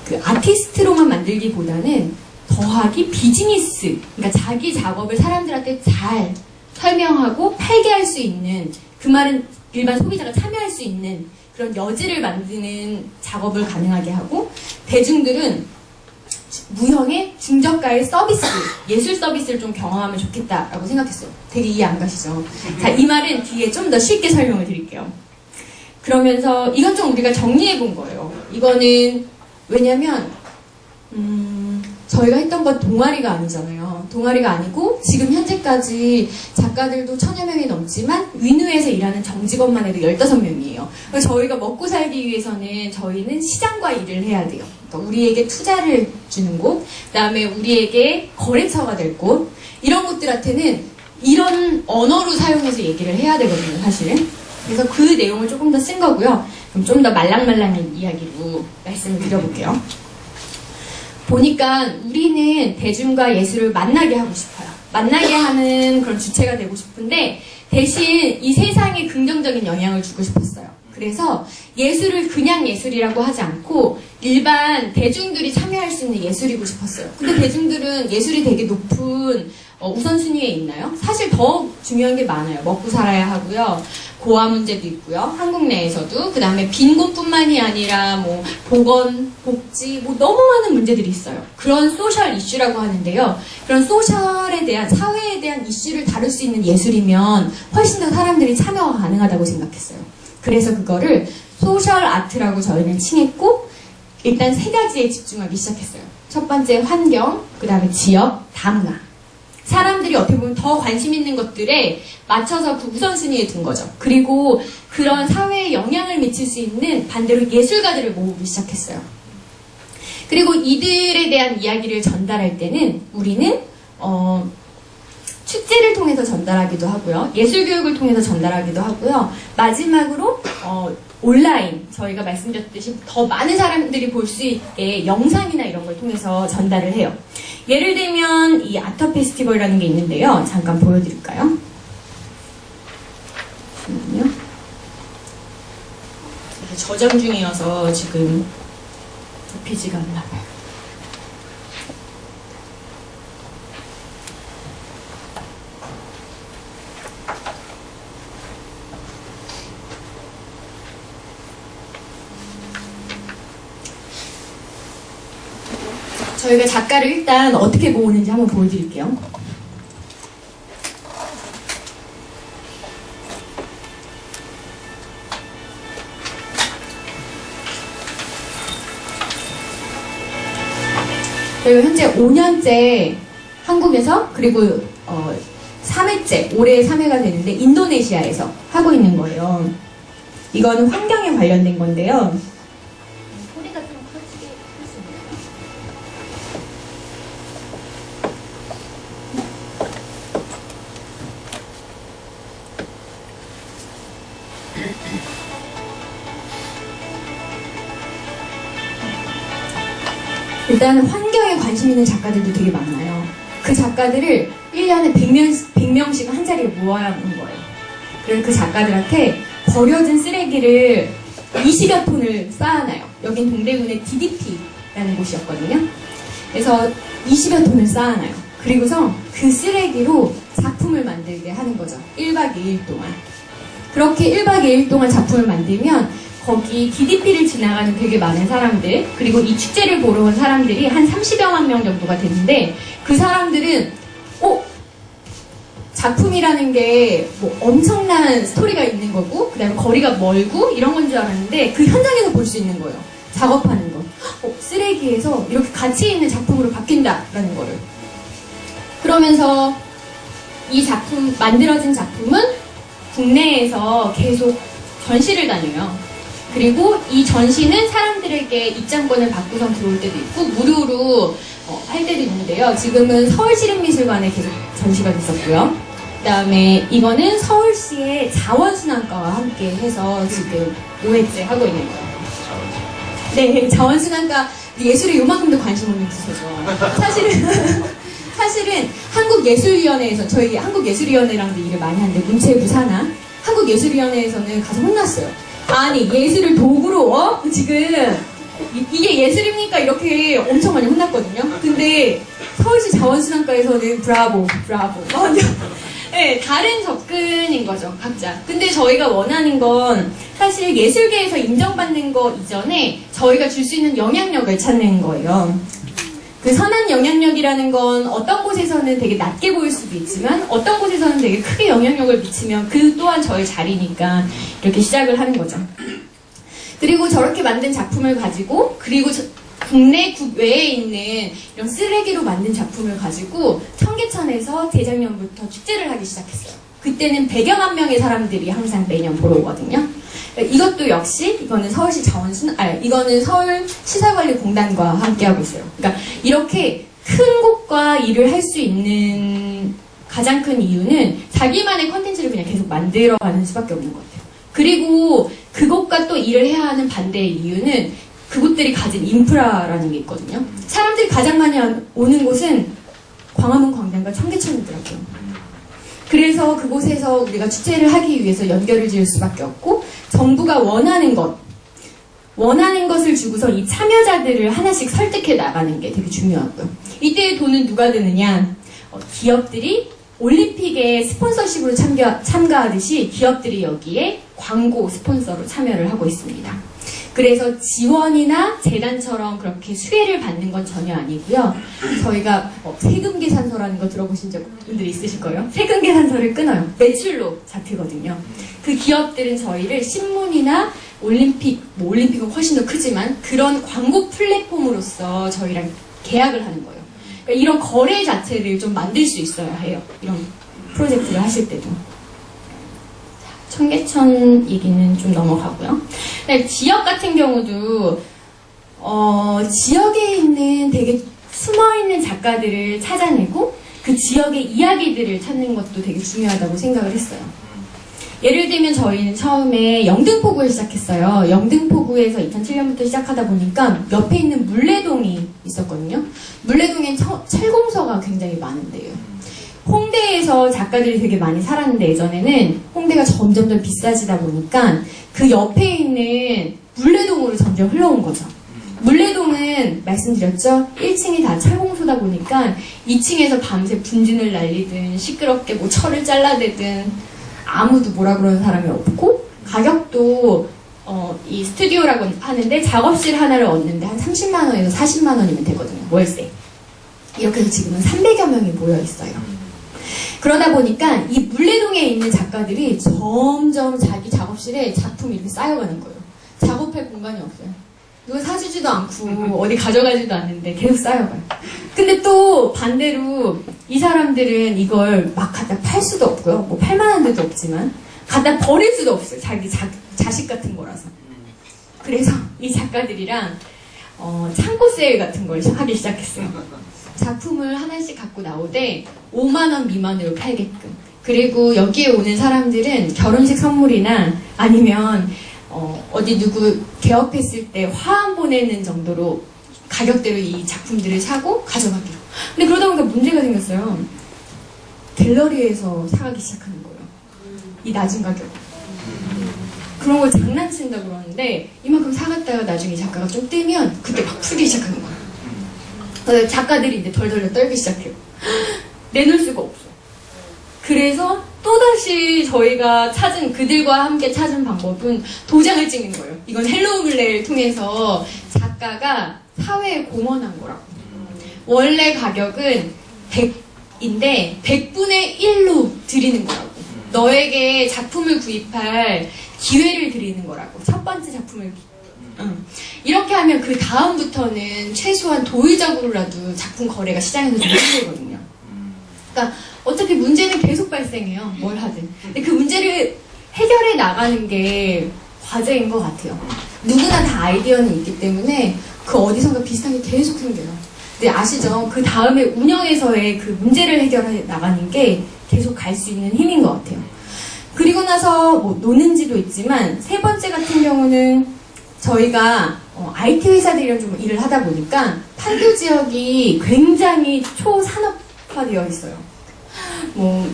그 아티스트로만 만들기보다는 더하기 비즈니스, 그러니까 자기 작업을 사람들한테 잘 설명하고 팔게 할 수 있는 그 말은 일반 소비자가 참여할 수 있는 그런 여지를 만드는 작업을 가능하게 하고 대중들은 무형의 중저가의 서비스, 예술 서비스를 좀 경험하면 좋겠다라고 생각했어요. 되게 이해 안 가시죠? 자, 이 말은 뒤에 좀 더 쉽게 설명을 드릴게요. 그러면서 이건 좀 우리가 정리해 본 거예요. 이거는 왜냐면 저희가 했던 건 동아리가 아니잖아요. 동아리가 아니고 지금 현재까지 작가들도 1000여 명이 넘지만 위누에서 일하는 정직원만 해도 15명이에요. 그래서 저희가 먹고 살기 위해서는 저희는 시장과 일을 해야 돼요. 그러니까 우리에게 투자를 주는 곳, 그 다음에 우리에게 거래처가 될 곳, 이런 곳들한테는 이런 언어로 사용해서 얘기를 해야 되거든요, 사실은. 그래서 그 내용을 조금 더 쓴 거고요. 그럼 좀 더 말랑말랑한 이야기로 말씀을 드려볼게요. 보니까 우리는 대중과 예술을 만나게 하고 싶어요. 만나게 하는 그런 주체가 되고 싶은데 대신 이 세상에 긍정적인 영향을 주고 싶었어요. 그래서 예술을 그냥 예술이라고 하지 않고 일반 대중들이 참여할 수 있는 예술이고 싶었어요. 근데 대중들은 예술이 되게 높은 우선순위에 있나요? 사실 더 중요한 게 많아요. 먹고 살아야 하고요. 고아 문제도 있고요. 한국 내에서도. 그 다음에 빈곤뿐만이 아니라 뭐 보건, 복지, 뭐 너무 많은 문제들이 있어요. 그런 소셜 이슈라고 하는데요. 그런 소셜에 대한, 사회에 대한 이슈를 다룰 수 있는 예술이면 훨씬 더 사람들이 참여가 가능하다고 생각했어요. 그래서 그거를 소셜 아트라고 저희는 칭했고 일단 세 가지에 집중하기 시작했어요. 첫 번째 환경, 그 다음에 지역, 다문화. 사람들이 어떻게 보면 더 관심 있는 것들에 맞춰서 그 우선순위에 둔 거죠. 그리고 그런 사회에 영향을 미칠 수 있는 반대로 예술가들을 모으기 시작했어요. 그리고 이들에 대한 이야기를 전달할 때는 우리는 축제를 통해서 전달하기도 하고요. 예술교육을 통해서 전달하기도 하고요. 마지막으로 온라인, 저희가 말씀드렸듯이 더 많은 사람들이 볼 수 있게 영상이나 이런 걸 통해서 전달을 해요. 예를 들면 이 아터 페스티벌이라는 게 있는데요. 잠깐 보여드릴까요? 잠깐만요. 저장 중이어서 지금 접히지가 않나 봐요. 저희가 작가를 일단 어떻게 모으는지 한번 보여드릴게요. 저희가 현재 5년째 한국에서 그리고 3회째, 올해 3회가 되는데 인도네시아에서 하고 있는 거예요. 이거는 환경에 관련된 건데요. 소리가 좀 커지게 할 수 있나요? 일단 환경에 관심 있는 작가들도 되게 많아요. 그 작가들을 1년에 100명씩 한 자리에 모아야 하는 거예요. 그래서 그 작가들한테 버려진 쓰레기를 20여 톤을 쌓아놔요. 여긴 동대문의 DDP라는 곳이었거든요. 그래서 20여 톤을 쌓아놔요. 그리고서 그 쓰레기로 작품을 만들게 하는 거죠. 1박 2일 동안. 그렇게 1박 2일 동안 작품을 만들면 거기 DDP를 지나가는 되게 많은 사람들, 그리고 이 축제를 보러 온 사람들이 한 30여만 명 정도가 됐는데 그 사람들은 작품이라는 게 뭐 엄청난 스토리가 있는 거고 그 다음에 거리가 멀고 이런 건 줄 알았는데 그 현장에서 볼 수 있는 거예요. 작업하는 거. 쓰레기에서 이렇게 가치 있는 작품으로 바뀐다라는 거를. 그러면서 이 작품, 만들어진 작품은 국내에서 계속 전시를 다녀요. 그리고 이 전시는 사람들에게 입장권을 받고선 들어올 때도 있고 무료로 할 때도 있는데요. 지금은 서울시립미술관에 계속 전시가 됐었고요. 그 다음에 이거는 서울시의 자원순환과와 함께 해서 지금 5회째 하고 있는 거예요. 네, 자원순환과 예술에 요만큼도 관심 없는 부서죠. 사실은 한국예술위원회에서 저희 한국예술위원회랑도 일을 많이 하는데 문체부 산하 한국예술위원회에서는 가서 혼났어요. 아니 예술을 도구로 지금 이게 예술입니까? 이렇게 엄청 많이 혼났거든요. 근데 서울시 자원순환과에서는 브라보 네, 다른 접근인 거죠, 각자. 근데 저희가 원하는 건 사실 예술계에서 인정받는 거 이전에 저희가 줄 수 있는 영향력을 찾는 거예요. 그 선한 영향력이라는 건 어떤 곳에서는 되게 낮게 보일 수도 있지만 어떤 곳에서는 되게 크게 영향력을 미치면 그 또한 저의 자리니까 이렇게 시작을 하는 거죠. 그리고 저렇게 만든 작품을 가지고 그리고 국내 국외에 있는 이런 쓰레기로 만든 작품을 가지고 청계천에서 재작년부터 축제를 하기 시작했어요. 그때는 100여만 명의 사람들이 항상 매년 보러 오거든요. 이것도 역시 이거는 서울시 이거는 서울시설관리공단과 함께 하고 있어요. 그러니까 이렇게 큰 곳과 일을 할 수 있는 가장 큰 이유는 자기만의 컨텐츠를 그냥 계속 만들어가는 수밖에 없는 것 같아요. 그리고 그것과 또 일을 해야 하는 반대의 이유는 그곳들이 가진 인프라라는 게 있거든요. 사람들이 가장 많이 오는 곳은 광화문 광장과 청계천이더라고요. 그래서 그곳에서 우리가 축제를 하기 위해서 연결을 지을 수밖에 없고 정부가 원하는 것을 주고서 이 참여자들을 하나씩 설득해 나가는 게 되게 중요하고요. 이때의 돈은 누가 드느냐? 기업들이 올림픽에 스폰서십으로 참가하듯이 기업들이 여기에 광고 스폰서로 참여를 하고 있습니다. 그래서 지원이나 재단처럼 그렇게 수혜를 받는 건 전혀 아니고요. 저희가 세금 계산서라는 거 들어보신 분들이 있으실 거예요. 세금 계산서를 끊어요. 매출로 잡히거든요. 그 기업들은 저희를 신문이나 올림픽은 훨씬 더 크지만 그런 광고 플랫폼으로서 저희랑 계약을 하는 거예요. 그러니까 이런 거래 자체를 좀 만들 수 있어야 해요. 이런 프로젝트를 하실 때도. 청계천 얘기는 좀 넘어가고요. 지역 같은 경우도 지역에 있는 되게 숨어있는 작가들을 찾아내고 그 지역의 이야기들을 찾는 것도 되게 중요하다고 생각을 했어요. 예를 들면 저희는 처음에 영등포구에 시작했어요. 영등포구에서 2007년부터 시작하다 보니까 옆에 있는 물레동이 있었거든요. 물레동엔 철공서가 굉장히 많은데요. 홍대에서 작가들이 되게 많이 살았는데 예전에는 홍대가 점점점 비싸지다 보니까 그 옆에 있는 물레동으로 점점 흘러온 거죠. 물레동은 말씀드렸죠? 1층이 다 철공소다 보니까 2층에서 밤새 분진을 날리든 시끄럽게 뭐 철을 잘라대든 아무도 뭐라 그러는 사람이 없고 가격도 이 스튜디오라고 하는데 작업실 하나를 얻는데 한 30만 원에서 40만 원이면 되거든요. 월세. 이렇게 해서 지금은 300여 명이 모여 있어요. 그러다 보니까 이 물레동에 있는 작가들이 점점 자기 작업실에 작품이 이렇게 쌓여가는 거예요. 작업할 공간이 없어요. 누가 사주지도 않고 어디 가져가지도 않는데 계속 쌓여가요. 근데 또 반대로 이 사람들은 이걸 막 갖다 팔 수도 없고요. 뭐 팔만한 데도 없지만 갖다 버릴 수도 없어요. 자기 자식 같은 거라서. 그래서 이 작가들이랑 창고 세일 같은 걸 하기 시작했어요. 작품을 하나씩 갖고 나오되 5만 원 미만으로 팔게끔. 그리고 여기에 오는 사람들은 결혼식 선물이나 아니면 어디 누구 개업했을 때 화환 보내는 정도로 가격대로 이 작품들을 사고 가져가기로. 근데 그러다 보니까 문제가 생겼어요. 갤러리에서 사가기 시작하는 거예요. 이 낮은 가격으로. 그런 걸 장난친다고 그러는데 이만큼 사갔다가 나중에 작가가 좀 뜨면 그때 막 풀기 시작하는 거예요. 작가들이 이제 덜덜 떨기 시작해요. 내놓을 수가 없어. 그래서 또다시 저희가 그들과 함께 찾은 방법은 도장을 찍는 거예요. 이건 헬로우 블레를 통해서 작가가 사회에 공헌한 거라고. 원래 가격은 100인데 100분의 1로 드리는 거라고. 너에게 작품을 구입할 기회를 드리는 거라고. 첫 번째 작품을 이렇게 하면 그 다음부터는 최소한 도의적으로라도 작품 거래가 시장에서 좀 힘들거든요. 그러니까 어차피 문제는 계속 발생해요. 뭘 하든. 근데 그 문제를 해결해 나가는 게 과제인 것 같아요. 누구나 다 아이디어는 있기 때문에 그 어디선가 비슷한 게 계속 생겨요. 근데 아시죠? 그 다음에 운영에서의 그 문제를 해결해 나가는 게 계속 갈 수 있는 힘인 것 같아요. 그리고 나서 뭐 노는지도 있지만 세 번째 같은 경우는 저희가 IT 회사들이랑 좀 일을 하다 보니까 판교 지역이 굉장히 초산업화되어 있어요. 뭐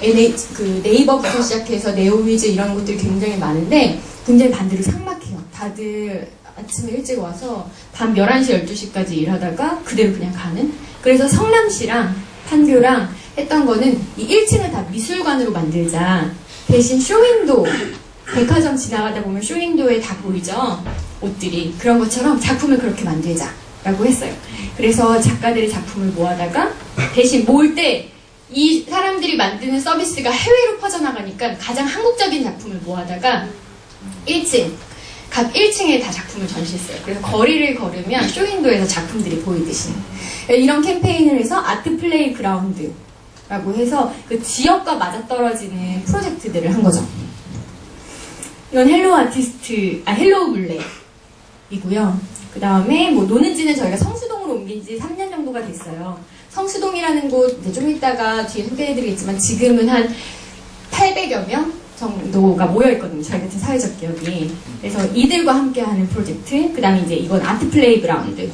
네이버부터 시작해서 네오위즈 이런 것들이 굉장히 많은데 굉장히 반대로 삭막해요. 다들 아침에 일찍 와서 밤 11시, 12시까지 일하다가 그대로 그냥 가는. 그래서 성남시랑 판교랑 했던 거는 이 1층을 다 미술관으로 만들자. 대신 쇼윈도 백화점 지나가다 보면 쇼윈도에 다 보이죠? 옷들이. 그런 것처럼 작품을 그렇게 만들자라고 했어요. 그래서 작가들의 작품을 모아다가 대신 모을 때 이 사람들이 만드는 서비스가 해외로 퍼져나가니까 가장 한국적인 작품을 모아다가 1층, 각 1층에 다 작품을 전시했어요. 그래서 거리를 걸으면 쇼윈도에서 작품들이 보이듯이. 이런 캠페인을 해서 아트 플레이 그라운드라고 해서 그 지역과 맞아떨어지는 프로젝트들을 한 거죠. 이건 헬로우 블레이고요. 그 다음에 뭐 노는지는 저희가 성수동으로 옮긴 지 3년 정도가 됐어요. 성수동이라는 곳 이제 좀 이따가 뒤에 소개해드리겠지만 지금은 한 800여 명 정도가 모여있거든요. 저희 같은 사회적 기업이. 그래서 이들과 함께하는 프로젝트. 그 다음에 이제 이건 아트 플레이그라운드.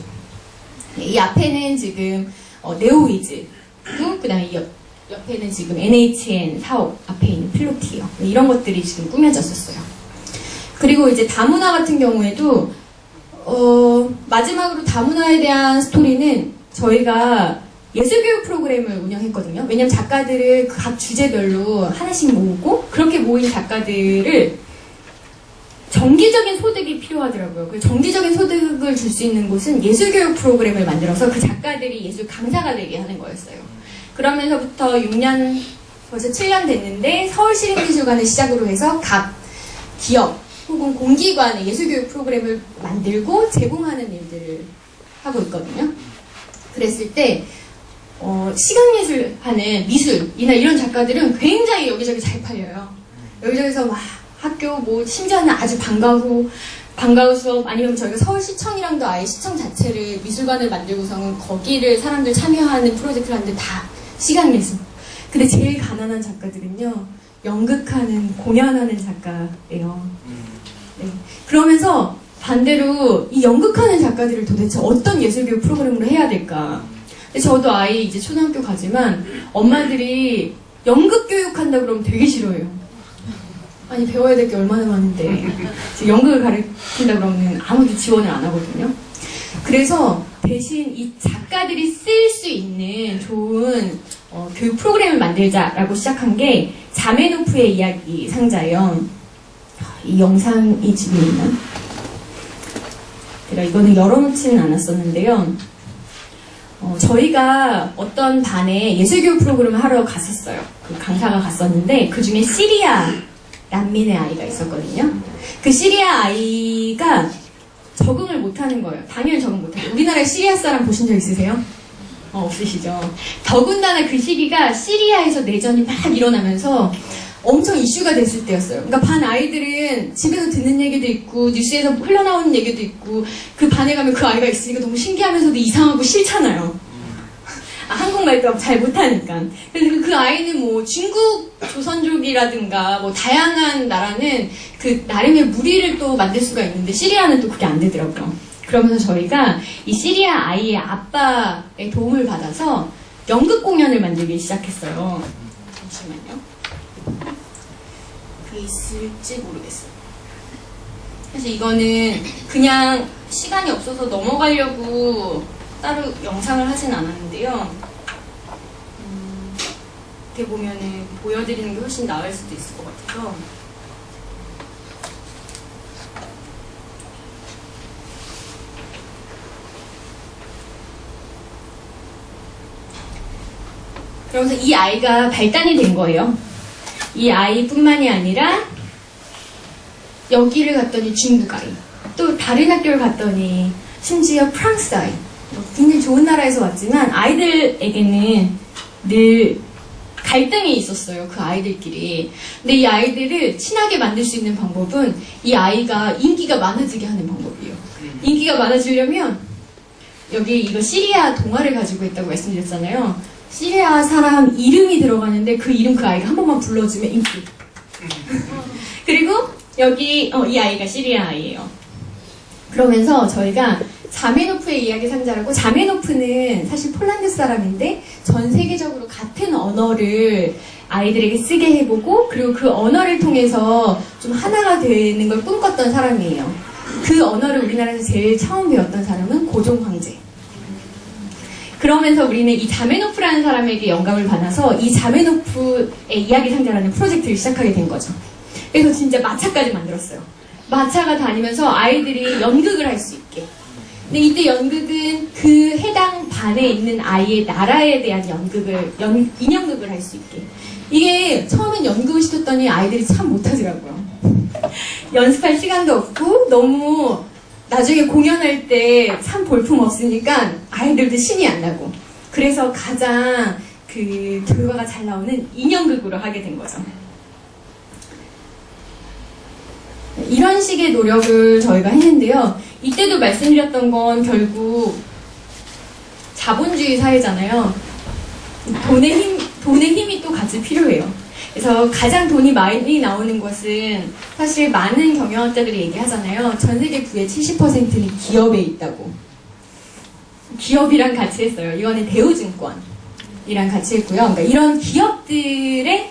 이 앞에는 지금 네오위즈. 그 다음에 이 옆에는 지금 NHN 사업 앞에 있는 필로티요. 이런 것들이 지금 꾸며졌었어요. 그리고 이제 다문화 같은 경우에도 마지막으로 다문화에 대한 스토리는 저희가 예술교육 프로그램을 운영했거든요. 왜냐면 작가들을 각 주제별로 하나씩 모으고 그렇게 모인 작가들을 정기적인 소득이 필요하더라고요. 그 정기적인 소득을 줄 수 있는 곳은 예술교육 프로그램을 만들어서 그 작가들이 예술 강사가 되게 하는 거였어요. 그러면서부터 6년, 벌써 7년 됐는데 서울시립미술관을 시작으로 해서 각 기업 혹은 공기관의 예술교육 프로그램을 만들고 제공하는 일들을 하고 있거든요. 그랬을 때 시각예술 하는 미술이나 이런 작가들은 굉장히 여기저기 잘 팔려요. 여기저기서 막 학교 뭐 심지어는 아주 방과후 수업 아니면 저희가 서울시청이랑도 아예 시청 자체를 미술관을 만들고서는 거기를 사람들 참여하는 프로젝트를 하는데 다 시각예술. 근데 제일 가난한 작가들은요 연극하는 공연하는 작가예요. 네. 그러면서 반대로 이 연극하는 작가들을 도대체 어떤 예술교육 프로그램으로 해야 될까? 근데 저도 아이 이제 초등학교 가지만 엄마들이 연극 교육한다 그러면 되게 싫어해요. 아니 배워야 될 게 얼마나 많은데 연극을 가르친다 그러면 아무도 지원을 안 하거든요. 그래서 대신 이 작가들이 쓸 수 있는 좋은 교육 프로그램을 만들자라고 시작한 게 자메노프의 이야기 상자예요. 이 영상이 지금 있나? 제가 이거는 열어놓지는 않았었는데요. 저희가 어떤 반에 예술교육 프로그램을 하러 갔었어요. 그 강사가 갔었는데 그 중에 시리아 난민의 아이가 있었거든요. 그 시리아 아이가 적응을 못하는 거예요. 당연히 적응 못하고. 우리나라에 시리아 사람 보신 적 있으세요? 없으시죠? 더군다나 그 시기가 시리아에서 내전이 막 일어나면서 엄청 이슈가 됐을 때였어요. 그러니까 반 아이들은 집에서 듣는 얘기도 있고 뉴스에서 흘러나오는 얘기도 있고 그 반에 가면 그 아이가 있으니까 너무 신기하면서도 이상하고 싫잖아요. 한국말도 잘 못하니까. 그래서 그 아이는 뭐 중국 조선족이라든가 뭐 다양한 나라는 그 나름의 무리를 또 만들 수가 있는데 시리아는 또 그게 안 되더라고요. 그러면서 저희가 이 시리아 아이의 아빠의 도움을 받아서 연극 공연을 만들기 시작했어요. 잠시만요. 그게 있을지 모르겠어요. 사실 이거는 그냥 시간이 없어서 넘어가려고 따로 영상을 하진 않았는데요. 이렇게 보면은 보여드리는 게 훨씬 나을 수도 있을 것 같아서. 그러면서 이 아이가 발단이 된 거예요. 이 아이뿐만이 아니라 여기를 갔더니 중국 아이, 또 다른 학교를 갔더니 심지어 프랑스 아이, 굉장히 좋은 나라에서 왔지만 아이들에게는 늘 갈등이 있었어요. 그 아이들끼리. 근데 이 아이들을 친하게 만들 수 있는 방법은 이 아이가 인기가 많아지게 하는 방법이에요. 인기가 많아지려면 여기 이거 시리아 동화를 가지고 있다고 말씀드렸잖아요. 시리아 사람 이름이 들어가는데 그 이름 그 아이가 한 번만 불러주면 인기. 그리고 여기 이 아이가 시리아 아이예요. 그러면서 저희가 자메노프의 이야기 상자라고, 자메노프는 사실 폴란드 사람인데 전 세계적으로 같은 언어를 아이들에게 쓰게 해보고 그리고 그 언어를 통해서 좀 하나가 되는 걸 꿈꿨던 사람이에요. 그 언어를 우리나라에서 제일 처음 배웠던 사람은 고종 황제. 그러면서 우리는 이 자메노프라는 사람에게 영감을 받아서 이 자메노프의 이야기 상자라는 프로젝트를 시작하게 된 거죠. 그래서 진짜 마차까지 만들었어요. 마차가 다니면서 아이들이 연극을 할 수 있게. 근데 이때 연극은 그 해당 반에 있는 아이의 나라에 대한 인형극을 할 수 있게. 이게 처음엔 연극을 시켰더니 아이들이 참 못하더라고요. 연습할 시간도 없고 너무 나중에 공연할 때 참 볼품 없으니까 아이들도 신이 안 나고. 그래서 가장 그 결과가 잘 나오는 인형극으로 하게 된 거죠. 이런 식의 노력을 저희가 했는데요. 이때도 말씀드렸던 건 결국 자본주의 사회잖아요. 돈의 힘이 또 같이 필요해요. 그래서 가장 돈이 많이 나오는 것은 사실 많은 경영학자들이 얘기하잖아요. 전 세계 부의 70%는 기업에 있다고. 기업이랑 같이 했어요. 이거는 대우증권이랑 같이 했고요. 그러니까 이런 기업들의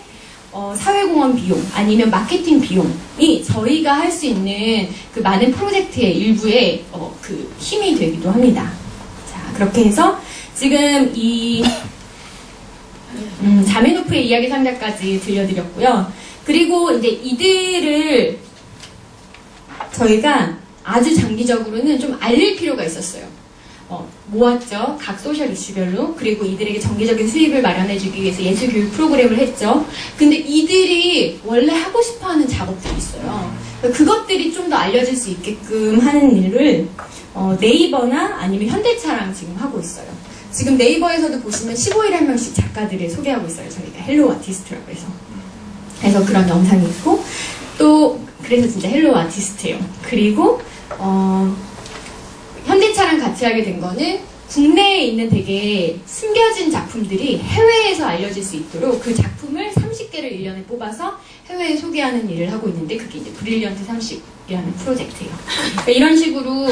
사회공헌 비용 아니면 마케팅 비용이 저희가 할 수 있는 그 많은 프로젝트의 일부의 그 힘이 되기도 합니다. 자, 그렇게 해서 지금 이 자매노프의 이야기 상자까지 들려드렸고요. 그리고 이제 이들을 저희가 아주 장기적으로는 좀 알릴 필요가 있었어요. 모았죠. 각 소셜 이슈별로. 그리고 이들에게 정기적인 수입을 마련해주기 위해서 예술 교육 프로그램을 했죠. 근데 이들이 원래 하고 싶어하는 작업들이 있어요. 그것들이 좀 더 알려질 수 있게끔 하는 일을 네이버나 아니면 현대차랑 지금 하고 있어요. 지금 네이버에서도 보시면 15일에 한 명씩 작가들을 소개하고 있어요. 저희가 헬로우 아티스트라고 해서. 그래서 그런 영상이 있고 또 그래서 진짜 헬로우 아티스트예요. 그리고 현대차랑 같이 하게 된 거는 국내에 있는 되게 숨겨진 작품들이 해외에서 알려질 수 있도록 그 작품을 30개를 1년에 뽑아서 해외에 소개하는 일을 하고 있는데 그게 이제 브릴리언트 30이라는 프로젝트예요. 그러니까 이런 식으로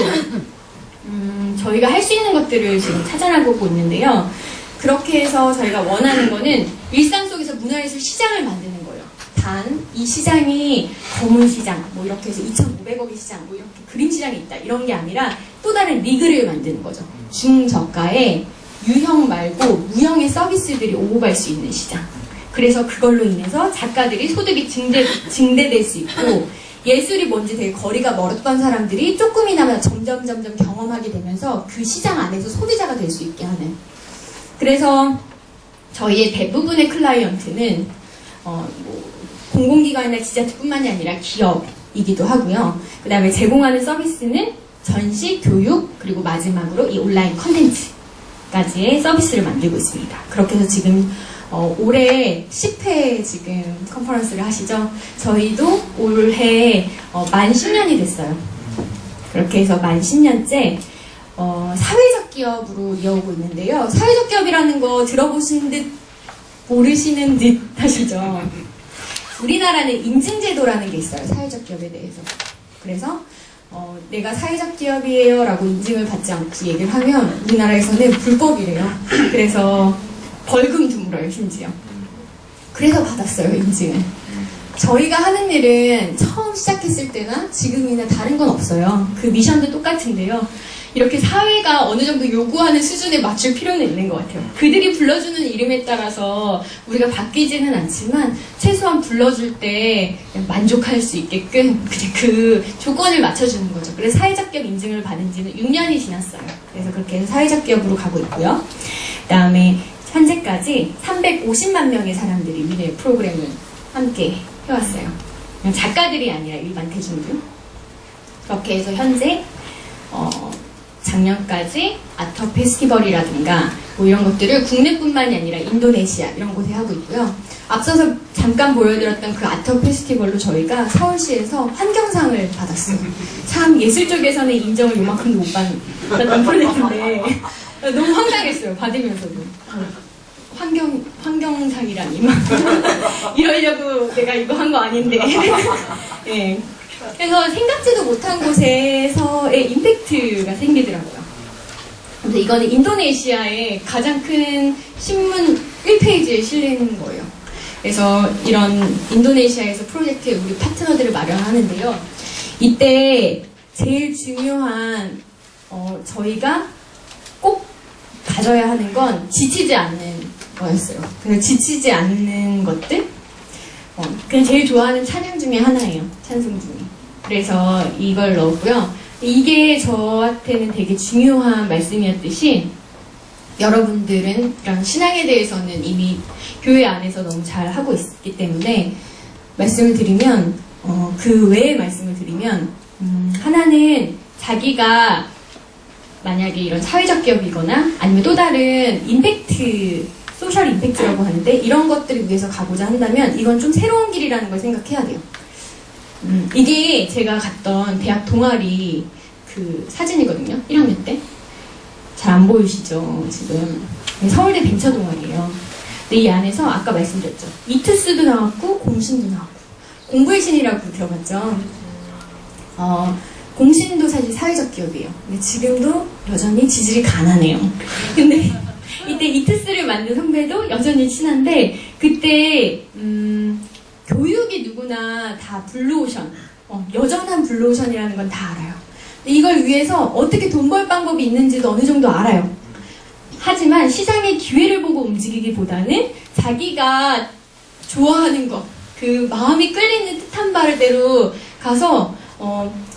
저희가 할 수 있는 것들을 지금 찾아나보고 있는데요. 그렇게 해서 저희가 원하는 거는 일상 속에서 문화예술 시장을 만드는 거예요. 단 이 시장이 검은 시장, 뭐 이렇게 해서 2,500억의 시장, 뭐 이렇게 그림 시장이 있다 이런 게 아니라 또 다른 리그를 만드는 거죠. 중저가의 유형 말고 무형의 서비스들이 오고 갈 수 있는 시장. 그래서 그걸로 인해서 작가들이 소득이 증대될 수 있고 예술이 뭔지 되게 거리가 멀었던 사람들이 조금이나마 점점 경험하게 되면서 그 시장 안에서 소비자가 될 수 있게 하는. 그래서 저희의 대부분의 클라이언트는 공공기관이나 지자체뿐만이 아니라 기업이기도 하고요. 그 다음에 제공하는 서비스는 전시, 교육, 그리고 마지막으로 이 온라인 컨텐츠까지의 서비스를 만들고 있습니다. 그렇게 해서 지금 올해 10회 지금 컨퍼런스를 하시죠. 저희도 올해 만 10년이 됐어요. 그렇게 해서 만 10년째 사회적 기업으로 이어오고 있는데요. 사회적 기업이라는 거 들어보신 듯 모르시는 듯 하시죠. 우리나라는 인증제도라는 게 있어요. 사회적 기업에 대해서. 그래서 내가 사회적 기업이에요 라고 인증을 받지 않고 얘기를 하면 우리나라에서는 불법이래요. 그래서 벌금도 물어요, 심지어. 그래서 받았어요, 인증을. 저희가 하는 일은 처음 시작했을 때나 지금이나 다른 건 없어요. 그 미션도 똑같은데요. 이렇게 사회가 어느 정도 요구하는 수준에 맞출 필요는 있는 것 같아요. 그들이 불러주는 이름에 따라서 우리가 바뀌지는 않지만 최소한 불러줄 때 만족할 수 있게끔 그냥 그 조건을 맞춰주는 거죠. 그래서 사회적 기업 인증을 받은 지는 6년이 지났어요. 그래서 그렇게 해서 사회적 기업으로 가고 있고요. 그 다음에 현재까지 350만 명의 사람들이 우리의 프로그램을 함께 해왔어요. 그냥 작가들이 아니라 일반 대중들. 그렇게 해서 현재 작년까지 아터 페스티벌이라든가 뭐 이런 것들을 국내뿐만이 아니라 인도네시아 이런 곳에 하고 있고요. 앞서서 잠깐 보여드렸던 그 아터 페스티벌로 저희가 서울시에서 환경상을 받았어요. 참 예술 쪽에서는 인정을 요만큼도 못 받았던 프로젝트인데 너무 황당했어요. 받으면서도. 환경상이라니 막 이러려고 내가 이거 한 거 아닌데. 네. 그래서 생각지도 못한 곳에서의 임팩트가 생기더라고요. 근데 이거는 인도네시아의 가장 큰 신문 1페이지에 실리는 거예요. 그래서 이런 인도네시아에서 프로젝트에 우리 파트너들을 마련하는데요. 이때 제일 중요한 저희가 꼭 가져야 하는 건 지치지 않는 거였어요. 그래서 지치지 않는 것들 그냥 제일 좋아하는 찬양 중에 하나예요. 찬송 중에. 그래서 이걸 넣었고요. 이게 저한테는 되게 중요한 말씀이었듯이 여러분들은 이런 신앙에 대해서는 이미 교회 안에서 너무 잘 하고 있기 때문에 말씀을 드리면 그 외의 말씀을 드리면 하나는 자기가 만약에 이런 사회적 기업이거나 아니면 또 다른 임팩트 소셜 임팩트라고 하는데 이런 것들을 위해서 가고자 한다면 이건 좀 새로운 길이라는 걸 생각해야 돼요. 이게 제가 갔던 대학 동아리 그 사진이거든요. 1학년 때. 잘 안 보이시죠, 지금. 네, 서울대 벤처 동아리예요. 근데 이 안에서 아까 말씀드렸죠. 이투스도 나왔고, 공신도 나왔고. 공부의 신이라고 들어봤죠. 공신도 사실 사회적 기업이에요. 근데 지금도 여전히 지질이 가난해요. 근데 이때 이투스를 만든 선배도 여전히 친한데, 그때, 교육이 누구나 다 블루오션, 여전한 블루오션이라는 건 다 알아요. 근데 이걸 위해서 어떻게 돈 벌 방법이 있는지도 어느 정도 알아요. 하지만 시장의 기회를 보고 움직이기보다는 자기가 좋아하는 것, 그 마음이 끌리는 뜻한 바대로 가서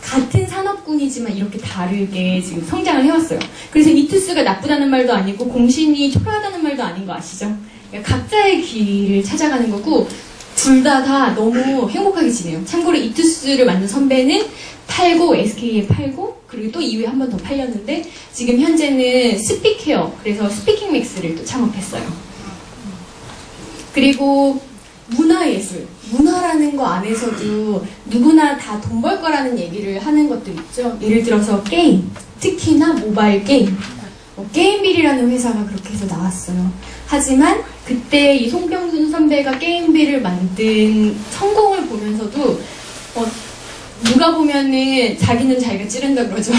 같은 산업군이지만 이렇게 다르게 지금 성장을 해왔어요. 그래서 이투스가 나쁘다는 말도 아니고 공신이 초라하다는 말도 아닌 거 아시죠? 그러니까 각자의 길을 찾아가는 거고 둘 다 너무 행복하게 지내요. 참고로 이투스를 만든 선배는 팔고 SK에 팔고 그리고 또 이후에 한 번 더 팔렸는데 지금 현재는 스피케어 그래서 스피킹 맥스를 또 창업했어요. 그리고 문화예술 문화라는 거 안에서도 누구나 다 돈 벌 거라는 얘기를 하는 것들 있죠. 예를 들어서 게임 특히나 모바일 게임 게임빌이라는 회사가 그렇게 해서 나왔어요. 하지만 그때 이 송병순 선배가 게임빌을 만든 성공을 보면서도 누가 보면은 자기는 자기가 찌른다 그러죠.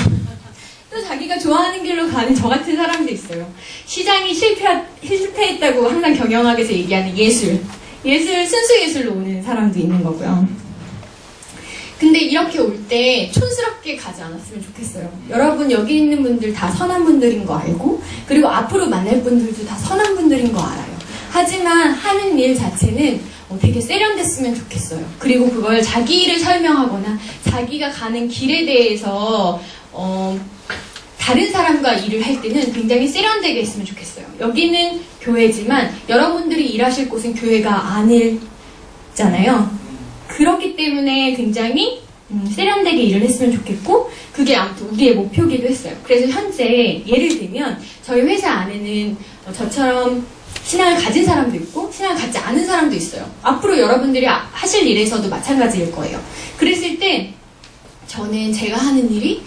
또 자기가 좋아하는 길로 가는 저 같은 사람도 있어요. 시장이 실패했다고 항상 경영학에서 얘기하는 예술 순수 예술로 오는 사람도 있는 거고요. 근데 이렇게 올 때 촌스럽게 가지 않았으면 좋겠어요. 여러분 여기 있는 분들 다 선한 분들인 거 알고 그리고 앞으로 만날 분들도 다 선한 분들인 거 알아요. 하지만 하는 일 자체는 되게 세련됐으면 좋겠어요. 그리고 그걸 자기 일을 설명하거나 자기가 가는 길에 대해서 다른 사람과 일을 할 때는 굉장히 세련되게 했으면 좋겠어요. 여기는 교회지만 여러분들이 일하실 곳은 교회가 아니잖아요. 그렇기 때문에 굉장히 세련되게 일을 했으면 좋겠고 그게 아무튼 우리의 목표기도 했어요. 그래서 현재 예를 들면 저희 회사 안에는 저처럼 신앙을 가진 사람도 있고 신앙을 갖지 않은 사람도 있어요. 앞으로 여러분들이 하실 일에서도 마찬가지일 거예요. 그랬을 때 저는 제가 하는 일이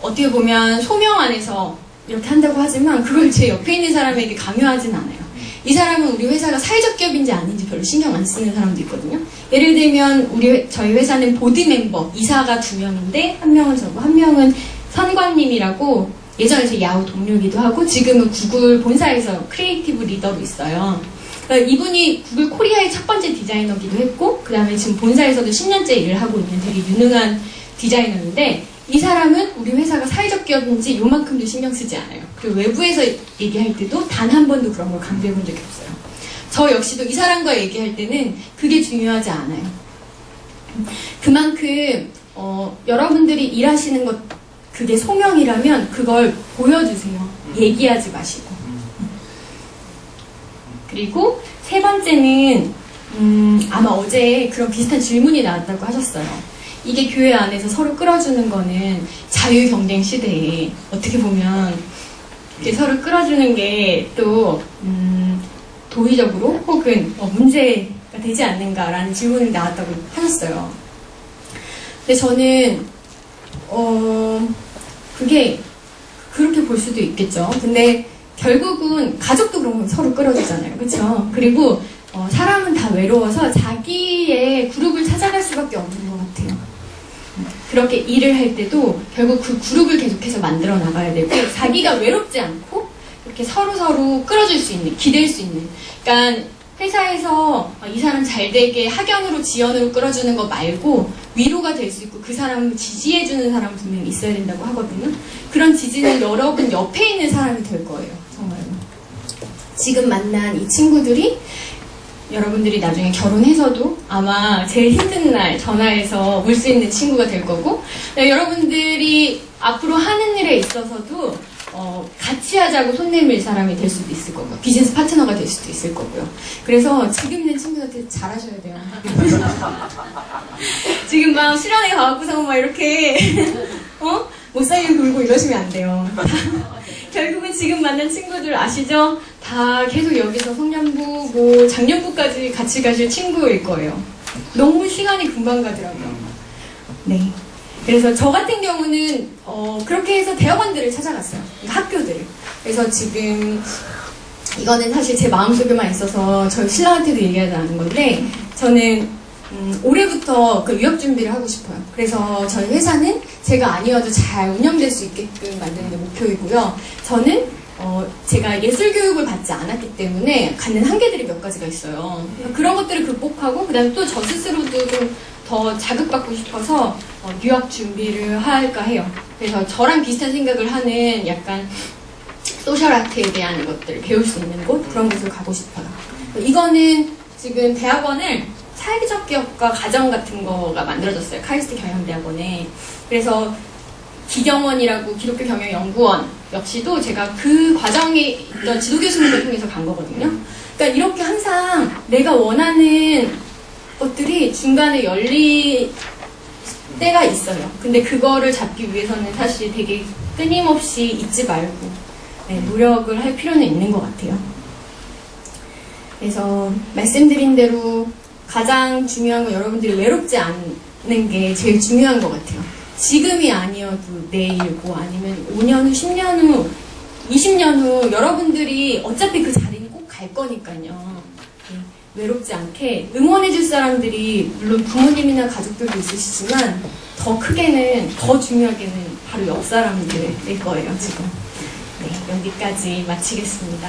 어떻게 보면 소명 안에서 이렇게 한다고 하지만 그걸 제 옆에 있는 사람에게 강요하진 않아요. 이 사람은 우리 회사가 사회적 기업인지 아닌지 별로 신경 안 쓰는 사람도 있거든요. 예를 들면 저희 회사는 보드 멤버 이사가 2명인데 한 명은 저고 한 명은 선관님이라고 예전에 제 야후 동료이기도 하고 지금은 구글 본사에서 크리에이티브 리더로 있어요. 그러니까 이분이 구글 코리아의 첫 번째 디자이너기도 했고 그 다음에 지금 본사에서도 10년째 일을 하고 있는 되게 유능한 디자이너인데 이 사람은 우리 회사가 사회적 기업인지 요만큼도 신경 쓰지 않아요. 그리고 외부에서 얘기할 때도 단 한 번도 그런 걸 강조해 본 적이 없어요. 저 역시도 이 사람과 얘기할 때는 그게 중요하지 않아요. 그만큼 여러분들이 일하시는 것 그게 소명이라면 그걸 보여주세요. 얘기하지 마시고. 그리고 세 번째는 아마 어제 그런 비슷한 질문이 나왔다고 하셨어요. 이게 교회 안에서 서로 끌어주는 거는 자유 경쟁 시대에 어떻게 보면 이렇게 서로 끌어주는 게 또 도의적으로 혹은 문제가 되지 않는가라는 질문이 나왔다고 하셨어요. 근데 저는 그게 그렇게 볼 수도 있겠죠. 근데 결국은 가족도 그런 건 서로 끌어주잖아요. 그렇죠? 그리고 사람은 다 외로워서 자기의 그룹을 찾아갈 수밖에 없는 것 같아요. 그렇게 일을 할 때도 결국 그 그룹을 계속해서 만들어 나가야 되고 자기가 외롭지 않고 이렇게 서로 끌어줄 수 있는, 기댈 수 있는. 그러니까 회사에서 이 사람 잘 되게 학연으로 지연으로 끌어주는 거 말고 위로가 될 수 있고 그 사람을 지지해주는 사람 분명히 있어야 된다고 하거든요. 그런 지지는 여러분 옆에 있는 사람이 될 거예요. 정말로. 지금 만난 이 친구들이 여러분들이 나중에 결혼해서도 아마 제일 힘든 날 전화해서 울 수 있는 친구가 될 거고 여러분들이 앞으로 하는 일에 있어서도 같이 하자고 손 내밀 사람이 될 수도 있을 거고요. 비즈니스 파트너가 될 수도 있을 거고요. 그래서 지금 있는 친구들한테 잘하셔야 돼요. 지금 막 수련회 가갖고서 막 이렇게 못 살게 굴고 이러시면 안 돼요. 결국은 지금 만난 친구들 아시죠? 다 계속 여기서 성년부, 작년부까지 같이 가실 친구일 거예요. 너무 시간이 금방 가더라고요. 네. 그래서 저 같은 경우는 그렇게 해서 대학원들을 찾아갔어요. 학교들을. 그래서 지금 이거는 사실 제 마음속에만 있어서 저희 신랑한테도 얘기하지 않은 건데 저는 올해부터 그 유학 준비를 하고 싶어요. 그래서 저희 회사는 제가 아니어도 잘 운영될 수 있게끔 만드는 게 목표이고요. 저는 제가 예술 교육을 받지 않았기 때문에 갖는 한계들이 몇 가지가 있어요. 그런 것들을 극복하고 그다음에 또 저 스스로도 좀 더 자극받고 싶어서 유학 준비를 할까 해요. 그래서 저랑 비슷한 생각을 하는 약간 소셜 아트에 대한 것들을 배울 수 있는 곳 그런 곳을 가고 싶어요. 이거는 지금 대학원을 사회적 기업과 가정 같은 거가 만들어졌어요. 카이스트 경영대학원에. 그래서 기경원이라고 기독교 경영연구원 역시도 제가 그 과정에 있던 지도 교수님을 통해서 간 거거든요. 그러니까 이렇게 항상 내가 원하는 것들이 중간에 열릴 때가 있어요. 근데 그거를 잡기 위해서는 사실 되게 끊임없이 잊지 말고 노력을 할 필요는 있는 것 같아요. 그래서 말씀드린 대로 가장 중요한 건 여러분들이 외롭지 않는 게 제일 중요한 것 같아요. 지금이 아니어도 내일 뭐 아니면 5년 후, 10년 후, 20년 후 여러분들이 어차피 그 자리는 꼭 갈 거니까요. 외롭지 않게 응원해줄 사람들이 물론 부모님이나 가족들도 있으시지만 더 크게는 더 중요하게는 바로 옆 사람들일 거예요 지금. 네, 여기까지 마치겠습니다.